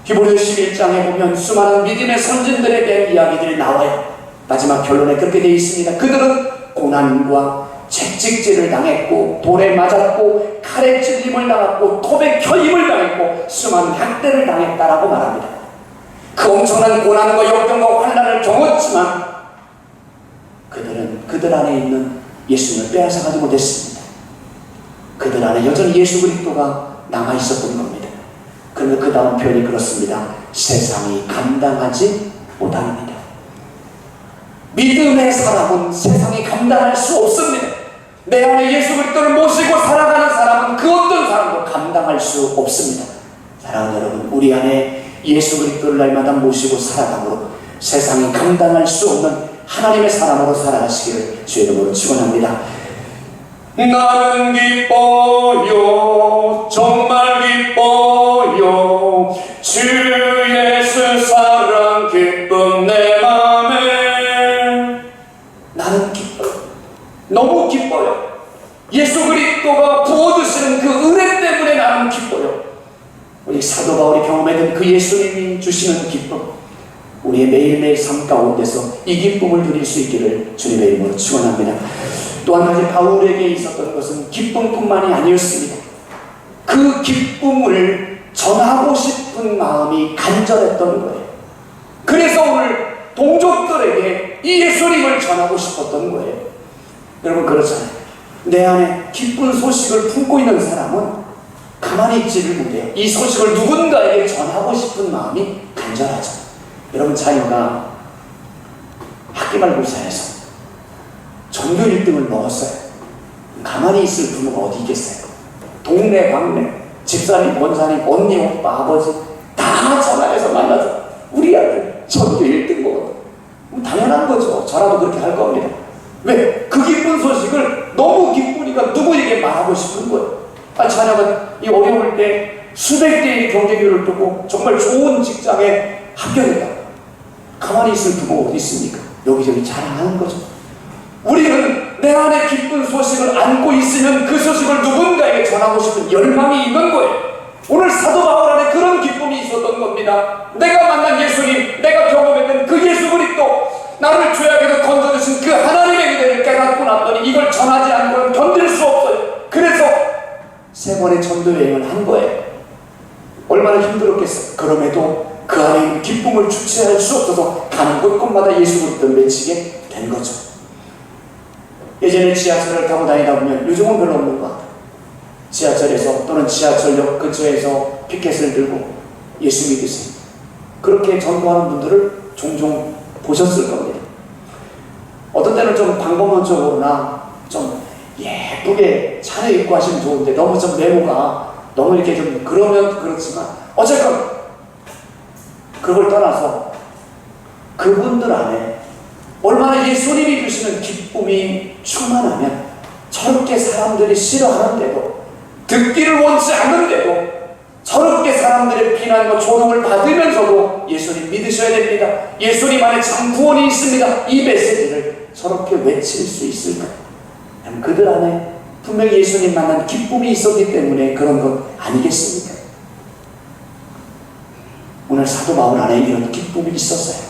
히브리서 11장에 보면 수많은 믿음의 선진들에 대한 이야기들이 나와요. 마지막 결론에 그렇게 되어 있습니다. 그들은 고난과 채찍질을 당했고 돌에 맞았고 칼에 찔림을 당했고 톱에 켜임을 당했고 수많은 학대를 당했다라고 말합니다. 그 엄청난 고난과 역경과 환난을 경험했지만 그들은 그들 안에 있는 예수님을 빼앗아가지 못했습니다. 그들 안에 여전히 예수 그리스도가 남아있었던 겁니다. 그런데 그 다음 표현이 그렇습니다. 세상이 감당하지 못합니다. 믿음의 사람은 세상이 감당할 수 없습니다. 내 안에 예수 그리스도를 모시고 살아가는 사람은 그 어떤 사람도 감당할 수 없습니다. 사랑하는 여러분, 우리 안에 예수 그리스도를 날마다 모시고 살아감으로 세상이 감당할 수 없는 하나님의 사람으로 살아가시기를 주의 이름으로 축원합니다. 나는 기뻐요, 정말 기뻐요, 주 예수 사랑 기쁨 내 맘에. 나는 기뻐요. 너무 기뻐요. 예수 그리스도가 부어주시는 그 은혜 때문에 나는 기뻐요. 우리 사도 바울이 경험했던 그 예수님이 주시는 기쁨, 우리의 매일매일 삶 가운데서 이 기쁨을 누릴 수 있기를 주님의 이름으로 축원합니다. 또 한 가지 바울에게 있었던 것은 기쁨뿐만이 아니었습니다. 그 그 기쁨을 전하고 싶은 마음이 간절했던 거예요. 그래서 오늘 동족들에게 이 예수님을 전하고 싶었던 거예요. 여러분 그렇잖아요. 내 안에 기쁜 소식을 품고 있는 사람은 가만히 있지를 못해요. 이 소식을 누군가에게 전하고 싶은 마음이 간절하죠. 여러분 자녀가 학기말고사에서 전교 1등을 먹었어요. 가만히 있을 부모가 어디 있겠어요? 동네 방네 집사님, 원사님, 언니, 오빠, 아버지 다 전화해서 만나서 우리 아들 전교 1등 먹었다. 당연한 거죠. 저라도 그렇게 할 겁니다. 왜? 그 기쁜 소식을 너무 기쁘니까 누구에게 말하고 싶은 거예요. 자녀가 이 어려울 때 수백 대의 경쟁률을 두고 정말 좋은 직장에 합격했다. 가만히 있을 부모가 어디 있습니까? 여기저기 자랑하는 거죠. 우리는 내 안에 기쁜 소식을 안고 있으면 그 소식을 누군가에게 전하고 싶은 열망이 있는 거예요. 오늘 사도 바울 안에 그런 기쁨이 있었던 겁니다. 내가 만난 예수님, 내가 경험했던 그 예수 그리스도, 나를 죄악에서 건져주신 그 하나님의 은혜를 깨닫고 났더니 이걸 전하지 않고는 견딜 수 없어요. 그래서 3번의 전도 여행을 한 거예요. 얼마나 힘들었겠어요. 그럼에도 그 안에 있는 기쁨을 주체할 수 없어서 가는 곳곳마다 예수 그리스도를 외치게 된 거죠. 예전에 지하철을 타고 다니다 보면, 요즘은 별로 없는 것 같아요. 지하철에서 또는 지하철역 근처에서 피켓을 들고 예수 믿으세요, 그렇게 전도하는 분들을 종종 보셨을 겁니다. 어떤 때는 좀 방법론적으로나 좀 예쁘게 차려입고 하시면 좋은데 너무 좀 외모가 너무 이렇게 좀 그러면 그렇지만 어쨌건 그걸 떠나서 그분들 안에 얼마나 예수님이 주시는 기쁨이 충만하면 저렇게 사람들이 싫어하는데도, 듣기를 원치 않는데도 저렇게 사람들의 비난과 조롱을 받으면서도 예수님 믿으셔야 됩니다. 예수님 안에 참 구원이 있습니다. 이 메시지를 저렇게 외칠 수 있을까? 그들 안에 분명히 예수님 만난 기쁨이 있었기 때문에 그런 것 아니겠습니까? 오늘 사도 바울 안에 이런 기쁨이 있었어요.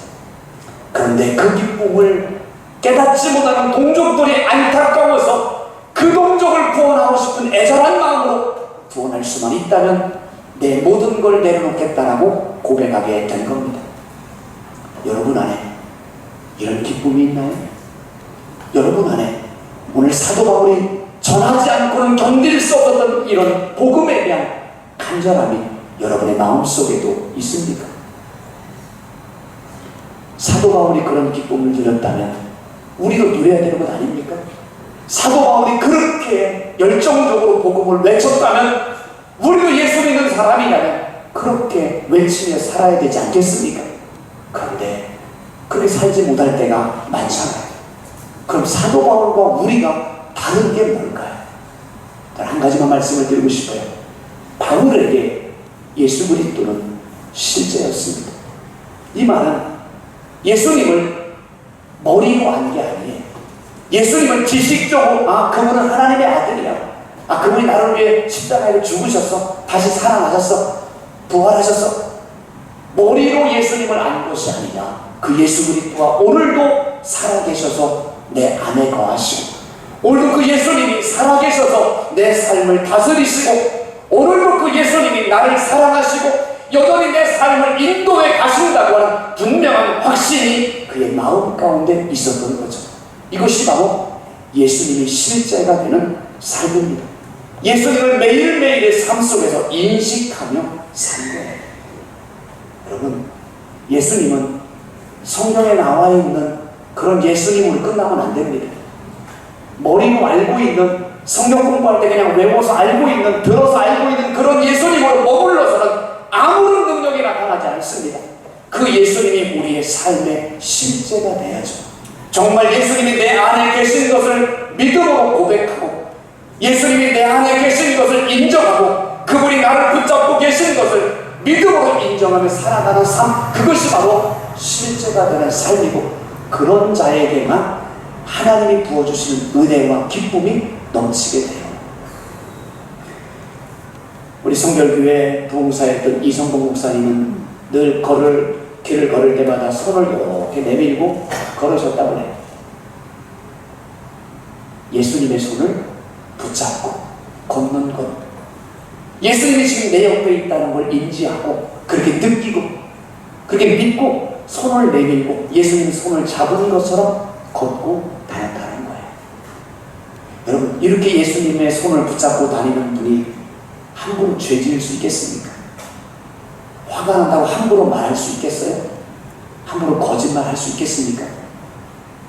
그런데 그 기쁨을 깨닫지 못하는 동족들이 안타까워서 그 동족을 구원하고 싶은 애절한 마음으로 구원할 수만 있다면 내 모든 걸 내려놓겠다라고 고백하게 된 겁니다. 여러분 안에 이런 기쁨이 있나요? 여러분 안에 오늘 사도 바울이 전하지 않고는 견딜 수 없었던 이런 복음에 대한 간절함이 여러분의 마음속에도 있습니까? 사도 바울이 그런 기쁨을 누렸다면 우리도 누려야 되는 것 아닙니까? 사도 바울이 그렇게 열정적으로 복음을 외쳤다면 우리도 예수 믿는 사람이라면 그렇게 외치며 살아야 되지 않겠습니까? 그런데 그렇게 살지 못할 때가 많잖아요. 그럼 사도 바울과 우리가 다른 게 뭘까요? 한 가지만 말씀을 드리고 싶어요. 바울에게 예수 그리스도는 실제였습니다. 이 말은 예수님을 머리로 안 게 아니에요. 예수님을 지식적으로 그분은 하나님의 아들이야, 그분이 나를 위해 십자가에 죽으셨어, 다시 살아나셨어, 부활하셨어, 머리로 예수님을 안 것이 아니라 그 예수 그리스도가 오늘도 살아계셔서 내 안에 거하시고, 오늘도 그 예수님이 살아계셔서 내 삶을 다스리시고, 오늘도 그 예수님이 나를 사랑하시고 여전히 내 삶을 인도해 가신다고 하는 분명한 확신이 그의 마음 가운데 있었던 거죠. 이것이 바로 예수님이 실제가 되는 삶입니다. 예수님을 매일매일의 삶 속에서 인식하며 산 거예요. 여러분, 예수님은 성경에 나와 있는 그런 예수님으로 끝나면 안 됩니다. 머리로 알고 있는, 성경 공부할 때 그냥 외워서 알고 있는, 들어서 알고 있는 그런 예수님으로 머물러서는 아무런 능력이 나타나지 않습니다. 그 예수님이 우리의 삶의 실제가 돼야죠. 정말 예수님이 내 안에 계신 것을 믿음으로 고백하고, 예수님이 내 안에 계신 것을 인정하고, 그분이 나를 붙잡고 계신 것을 믿음으로 인정하며 살아가는 삶, 그것이 바로 실제가 되는 삶이고, 그런 자에게만 하나님이 부어주시는 은혜와 기쁨이 넘치게 돼요. 우리 성결교회 부흥사였던 이성봉 목사님은 늘 길을 걸을 때마다 손을 이렇게 내밀고 걸으셨다고 해요. 예수님의 손을 붙잡고 걷는 것, 예수님이 지금 내 옆에 있다는 걸 인지하고 그렇게 느끼고 그렇게 믿고 손을 내밀고 예수님 손을 잡은 것처럼 걷고 다녔다는 거예요. 여러분, 이렇게 예수님의 손을 붙잡고 다니는 분이 함부로 죄 지을 수 있겠습니까? 화가 난다고 함부로 말할 수 있겠어요? 함부로 거짓말할 수 있겠습니까?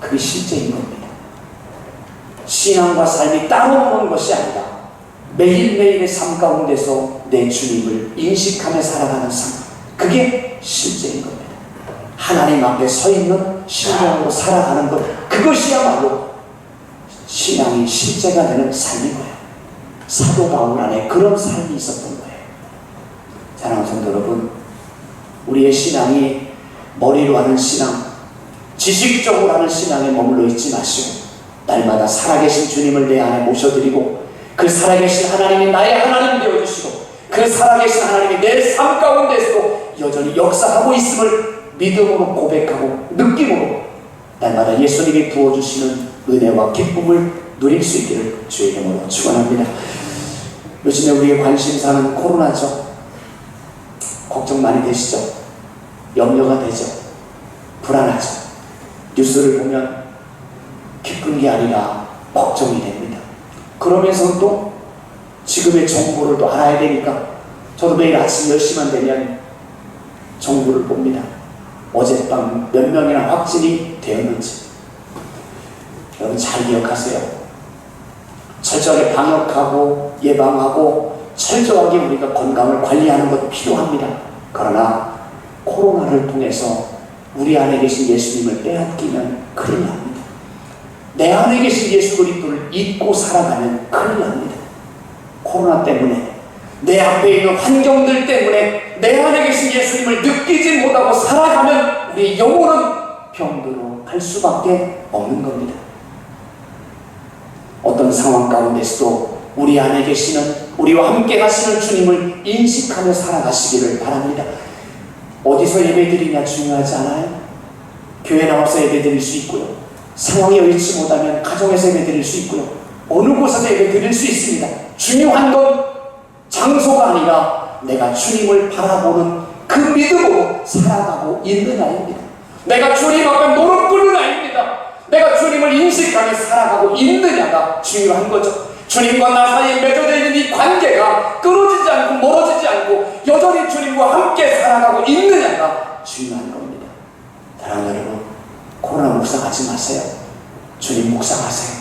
그게 실제인 겁니다. 신앙과 삶이 따로 노는 것이 아니라 매일매일의 삶 가운데서 내 주님을 인식하며 살아가는 삶, 그게 실제인 겁니다. 하나님 앞에 서 있는 신앙으로 살아가는 것, 그것이야말로 신앙이 실제가 되는 삶인 거예요. 사도 바울 안에 그런 삶이 있었던 거예요. 사랑하는 성도 여러분, 우리의 신앙이 머리로 하는 신앙, 지식적으로 하는 신앙에 머물러 있지 마시고 날마다 살아계신 주님을 내 안에 모셔드리고 그 살아계신 하나님이 나의 하나님 되어주시고 그 살아계신 하나님이 내 삶 가운데서도 여전히 역사하고 있음을 믿음으로 고백하고 느낌으로 날마다 예수님이 부어주시는 은혜와 기쁨을 누릴 수 있기를 주의 이름으로 축원합니다. 요즘에 우리의 관심사는 코로나죠. 걱정 많이 되시죠? 염려가 되죠? 불안하죠? 뉴스를 보면 기쁜 게 아니라 걱정이 됩니다. 그러면서 또 지금의 정보를 또 알아야 되니까 저도 매일 아침 10시만 되면 정보를 봅니다. 어젯밤 몇 명이나 확진이 되었는지. 여러분 잘 기억하세요. 철저하게 방역하고 예방하고 철저하게 우리가 건강을 관리하는 것 필요합니다. 그러나 코로나를 통해서 우리 안에 계신 예수님을 빼앗기면 큰일 납니다. 내 안에 계신 예수 그리스도를 잊고 살아가면 큰일 납니다. 코로나 때문에 내 앞에 있는 환경들 때문에 내 안에 계신 예수님을 느끼지 못하고 살아가면 우리 영혼은 병들어 갈 수밖에 없는 겁니다. 어떤 상황 가운데서도 우리 안에 계시는, 우리와 함께 하시는 주님을 인식하며 살아가시기를 바랍니다. 어디서 예배드리냐 중요하지 않아요? 교회 나와서 예배드릴 수 있고요. 상황이 여의치 못하면 가정에서 예배드릴 수 있고요. 어느 곳에서 예배드릴 수 있습니다. 중요한 건 장소가 아니라 내가 주님을 바라보는 그 믿음으로 살아가고 있느냐입니다. 내가 주님 앞에 무릎 꿇느냐입니다. 내가 주님을 인식하며 살아가고 있느냐가 중요한 거죠. 주님과 나 사이에 맺어져 있는 이 관계가 끊어지지 않고 멀어지지 않고 여전히 주님과 함께 살아가고 있느냐가 중요한 겁니다. 사랑하는 여러분, 코로나 묵상하지 마세요. 주님 묵상하세요.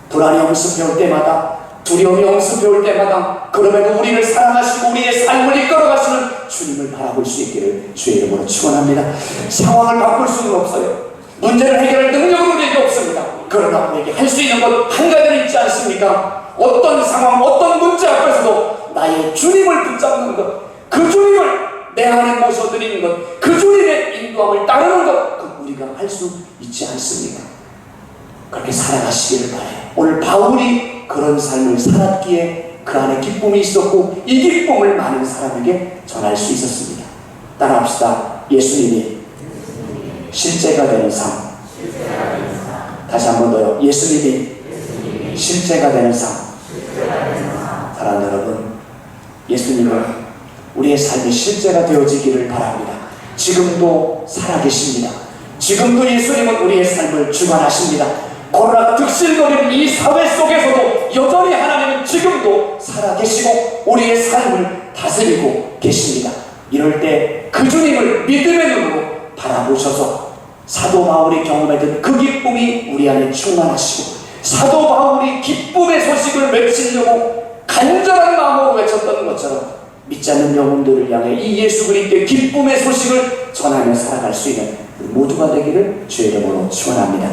불안이 엄습해올 때마다, 두려움이 엄습해올 때마다 그럼에도 우리를 사랑하시고 우리의 삶을 이끌어가시는 주님을 바라볼 수 있기를 주의 이름으로 축원합니다. 상황을 바꿀 수는 없어요. 문제를 해결할 능력은 우리에게 없습니다. 그러나 우리에게 할 수 있는 것 한 가지는 있지 않습니까? 어떤 상황, 어떤 문제 앞에서도 나의 주님을 붙잡는 것, 그 주님을 내 안에 모셔드리는 것, 그 주님의 인도함을 따르는 것, 그 우리가 할 수 있지 않습니까? 그렇게 살아가시기를 바라요. 오늘 바울이 그런 삶을 살았기에 그 안에 기쁨이 있었고 이 기쁨을 많은 사람에게 전할 수 있었습니다. 따라합시다. 예수님이 실제가 되는 삶. 다시 한 번 더요. 예수님이 실제가 되는 삶. 사랑하는 여러분, 예수님은 우리의 삶이 실제가 되어지기를 바랍니다. 지금도 살아계십니다. 지금도 예수님은 우리의 삶을 주관하십니다. 코로나가 득실거리는 이 사회 속에서도 여전히 하나님은 지금도 살아계시고 우리의 삶을 다스리고 계십니다. 이럴 때 그 주님을 믿음의 눈으로 바라보셔서 사도 바울이 경험했던 그 기쁨이 우리 안에 충만하시고 사도 바울이 기쁨의 소식을 외치려고 간절한 마음으로 외쳤던 것처럼 믿지 않는 영혼들을 향해 이 예수 그리스도의 기쁨의 소식을 전하며 살아갈 수 있는 모두가 되기를 주의 이름으로 축원합니다.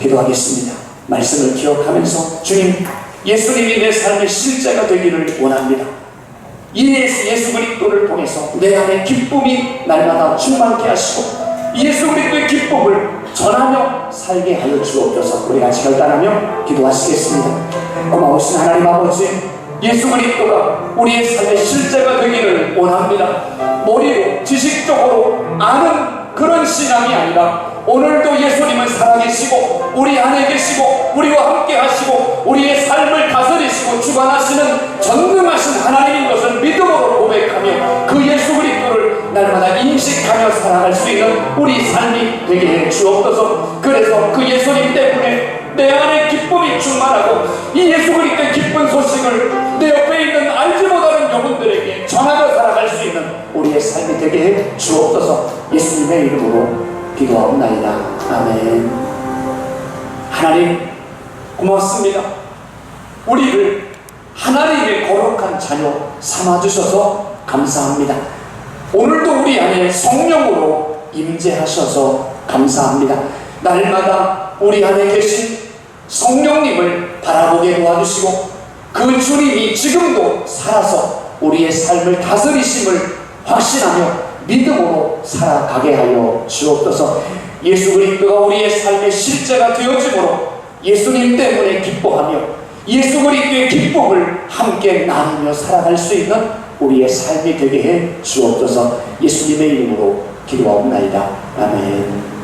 기도하겠습니다. 말씀을 기억하면서 주님, 예수님이 내 삶의 실제가 되기를 원합니다. 이 예수 그리스도를 통해서 내 안에 기쁨이 날마다 충만케 하시고 예수 그리스도의 기쁨을 전하며 살게 하여 주옵소서. 우리 같이 결단하며 기도하시겠습니다. 고마우신 하나님 아버지, 예수 그리스도가 우리의 삶의 실제가 되기를 원합니다. 머리로 지식적으로 아는 그런 신앙이 아니라 오늘도 예수님은 살아계시고 우리 안에 계시고 우리와 함께 하시고 우리의 삶을 다스리시고 주관하시는 전능하신 하나님인 것을 살아갈 수 있는 우리 삶이 되게 해 주옵소서. 그래서 그 예수님 때문에 내 안에 기쁨이 충만하고 이 예수 그리스도의 기쁜 소식을 내 옆에 있는 알지 못하는 영혼들에게 전하며 살아갈 수 있는 우리의 삶이 되게 해 주옵소서. 예수님의 이름으로 기도하옵나이다. 아멘. 하나님 고맙습니다. 우리를 하나님의 거룩한 자녀 삼아주셔서 감사합니다. 오늘도 우리 안에 성령으로 임재하셔서 감사합니다. 날마다 우리 안에 계신 성령님을 바라보게 도와주시고 그 주님이 지금도 살아서 우리의 삶을 다스리심을 확신하며 믿음으로 살아가게 하여 주옵소서. 예수 그리스도가 우리의 삶의 실제가 되어지므로 예수님 때문에 기뻐하며 예수 그리스도의 기쁨을 함께 나누며 살아갈 수 있는 우리의 삶이 되게 해 주옵소서. 예수님의 이름으로 기도하옵나이다. 아멘.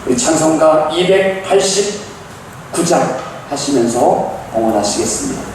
우리 찬송가 289장 하시면서 응원하시겠습니다.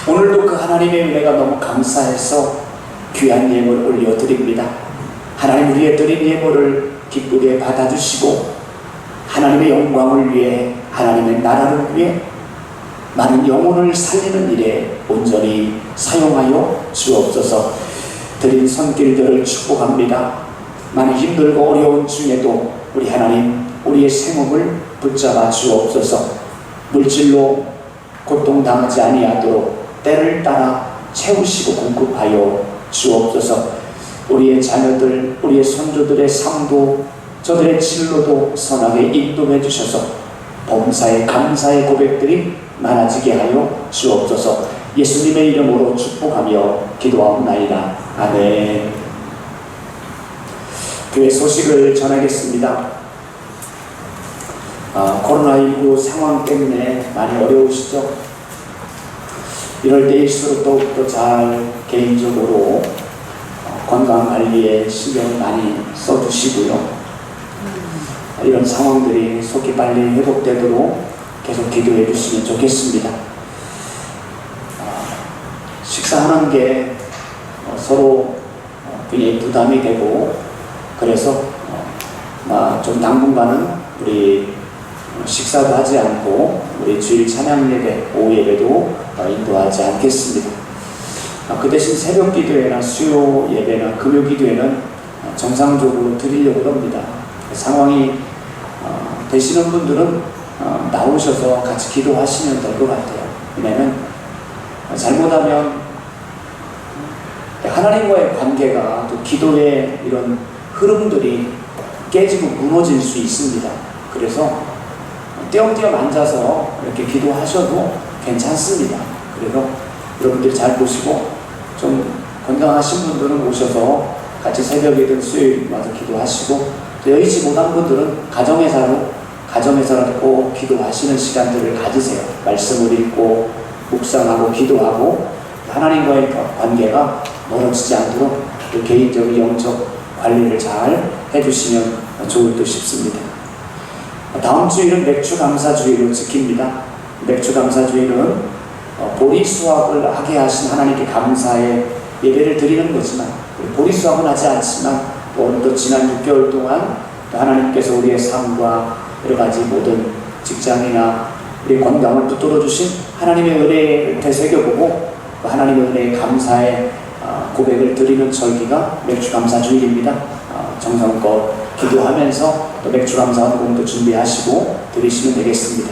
오늘도 그 하나님의 은혜가 너무 감사해서 귀한 예물 올려드립니다. 하나님 우리의 드린 예물을 기쁘게 받아주시고 하나님의 영광을 위해 하나님의 나라를 위해 많은 영혼을 살리는 일에 온전히 사용하여 주옵소서. 드린 손길들을 축복합니다. 많이 힘들고 어려운 중에도 우리 하나님 우리의 생업을 붙잡아 주옵소서. 물질로 고통당하지 아니하도록 때를 따라 채우시고 공급하여 주옵소서. 우리의 자녀들, 우리의 손주들의 삶도 저들의 진로도 선하게 인도해 주셔서 범사의 감사의 고백들이 많아지게 하여 주옵소서. 예수님의 이름으로 축복하며 기도하옵나이다. 아멘. 교회 소식을 전하겠습니다. 코로나19 상황 때문에 많이 어려우시죠? 이럴 때일수록 더욱더 잘 개인적으로 건강관리에 신경을 많이 써주시고요. 이런 상황들이 속히 빨리 회복되도록 계속 기도해 주시면 좋겠습니다. 식사하는 게 서로 굉장히 부담이 되고 그래서 좀 당분간은 우리 식사도 하지 않고 우리 주일 찬양 예배, 오후 예배도 인도하지 않겠습니다. 그 대신 새벽 기도회나 수요 예배나 금요 기도회는 정상적으로 드리려고 합니다. 상황이 되시는 분들은 나오셔서 같이 기도하시면 될 것 같아요. 왜냐하면 잘못하면 하나님과의 관계가 또 기도의 이런 흐름들이 깨지고 무너질 수 있습니다. 그래서 띄엄띄엄 앉아서 이렇게 기도하셔도 괜찮습니다. 그래서 여러분들이 잘 보시고 좀 건강하신 분들은 오셔서 같이 새벽이든 수요일마다 기도하시고 여의치 못한 분들은 가정에서라도 꼭 기도하시는 시간들을 가지세요. 말씀을 읽고 묵상하고 기도하고 하나님과의 관계가 멀어지지 않도록 개인적인 영적 관리를 잘 해주시면 좋을 듯 싶습니다. 다음 주일은 맥주감사주의로 지킵니다. 맥주감사주의는 보리수확을 하게 하신 하나님께 감사의 예배를 드리는 거지만 보리수확은 하지 않지만 또 지난 6개월 동안 하나님께서 우리의 삶과 여러가지 모든 직장이나 우리의 건강을 붙들어 주신 하나님의 은혜를 되새겨보고 하나님의 은혜에 감사의 고백을 드리는 절기가 맥주감사주일입니다. 정성껏 기도하면서 또 맥주감사 헌금도 준비하시고 드리시면 되겠습니다.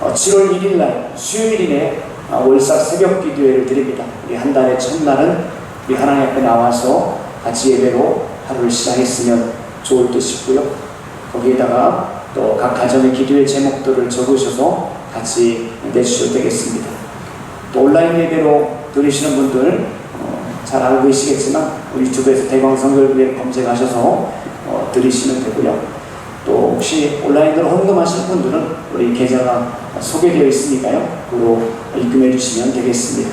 7월 1일날 수요일이네 월삭 새벽 기도회를 드립니다. 우리 한 달의 첫날은 우리 하나님 앞에 나와서 같이 예배로 하루를 시작했으면 좋을 듯 싶고요. 거기에다가 또 각 가정의 기도의 제목들을 적으셔서 같이 내주셔도 되겠습니다. 또 온라인 예배로 들으시는 분들 잘 알고 계시겠지만 유튜브에서 대광성결교회 검색하셔서 들으시면 되고요. 또 혹시 온라인으로 헌금하실 분들은 우리 계좌가 소개되어 있으니까요. 그로 입금해 주시면 되겠습니다.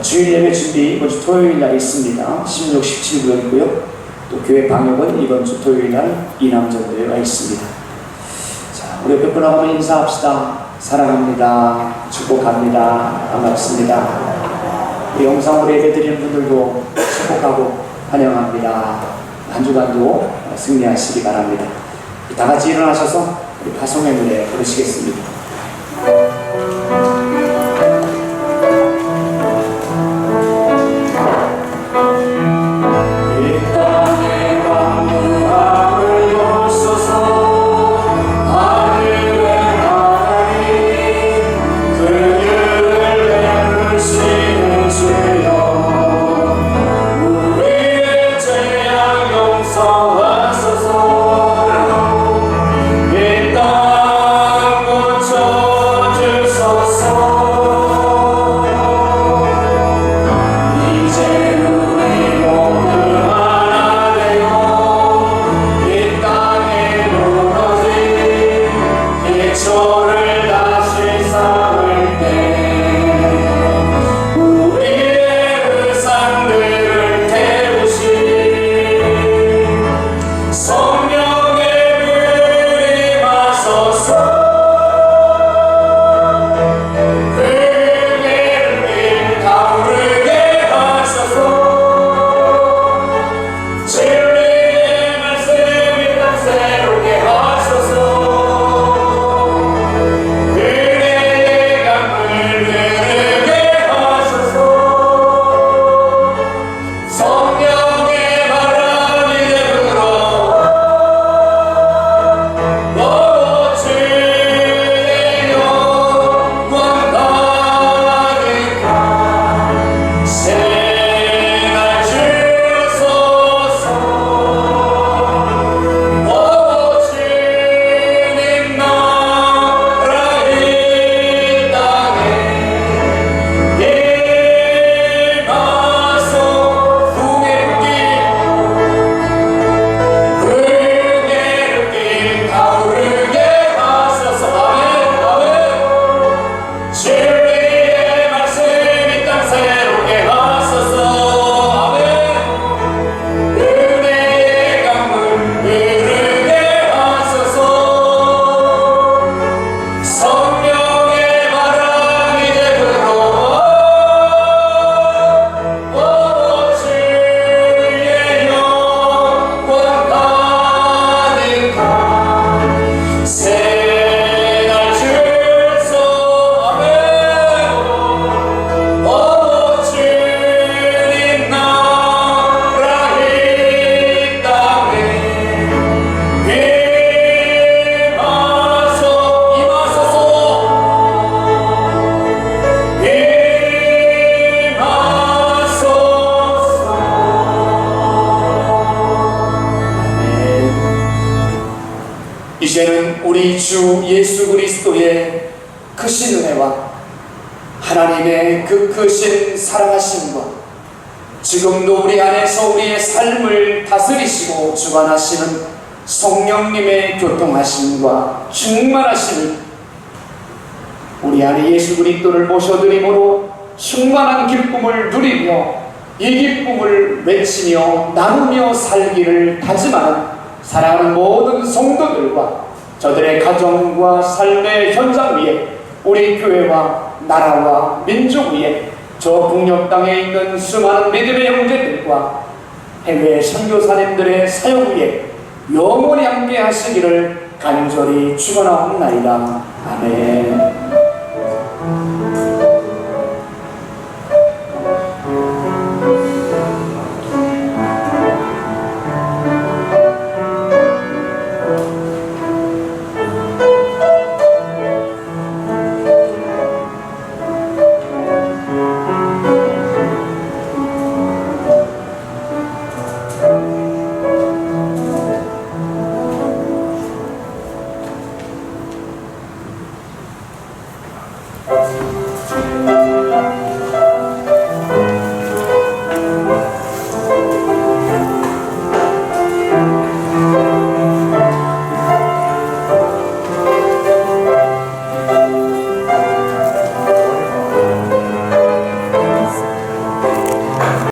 주일 예배 준비 이번 주 토요일 날 있습니다. 16, 17구역 있고요. 또 교회 방역은 이번 주 토요일 날 이남전도회가 있습니다. 자, 우리 옆에 분 한번 인사합시다. 사랑합니다. 축복합니다. 반갑습니다. 우리 영상으로 예배 드리는 분들도 축복하고 환영합니다. 한 주간도 승리하시기 바랍니다. 다 같이 일어나셔서 우리 파송의 노래 부르시겠습니다. 이 땅 고쳐 우리 주 예수 그리스도의 크신 은혜와 하나님의 그 크신 사랑하심과 지금도 우리 안에서 우리의 삶을 다스리시고 주관하시는 성령님의 교통하심과 충만하심을 우리 안에 예수 그리스도를 모셔드림으로 충만한 기쁨을 누리며 이 기쁨을 외치며 나누며 살기를 다짐하는 사랑하는 모든 성도들과 저들의 가정과 삶의 현장 위에 우리 교회와 나라와 민족 위에 저 북녘 땅에 있는 수많은 믿음의 형제들과 해외 선교사님들의 사역 위에 영원히 함께 하시기를 간절히 축원하옵나이다. 아멘.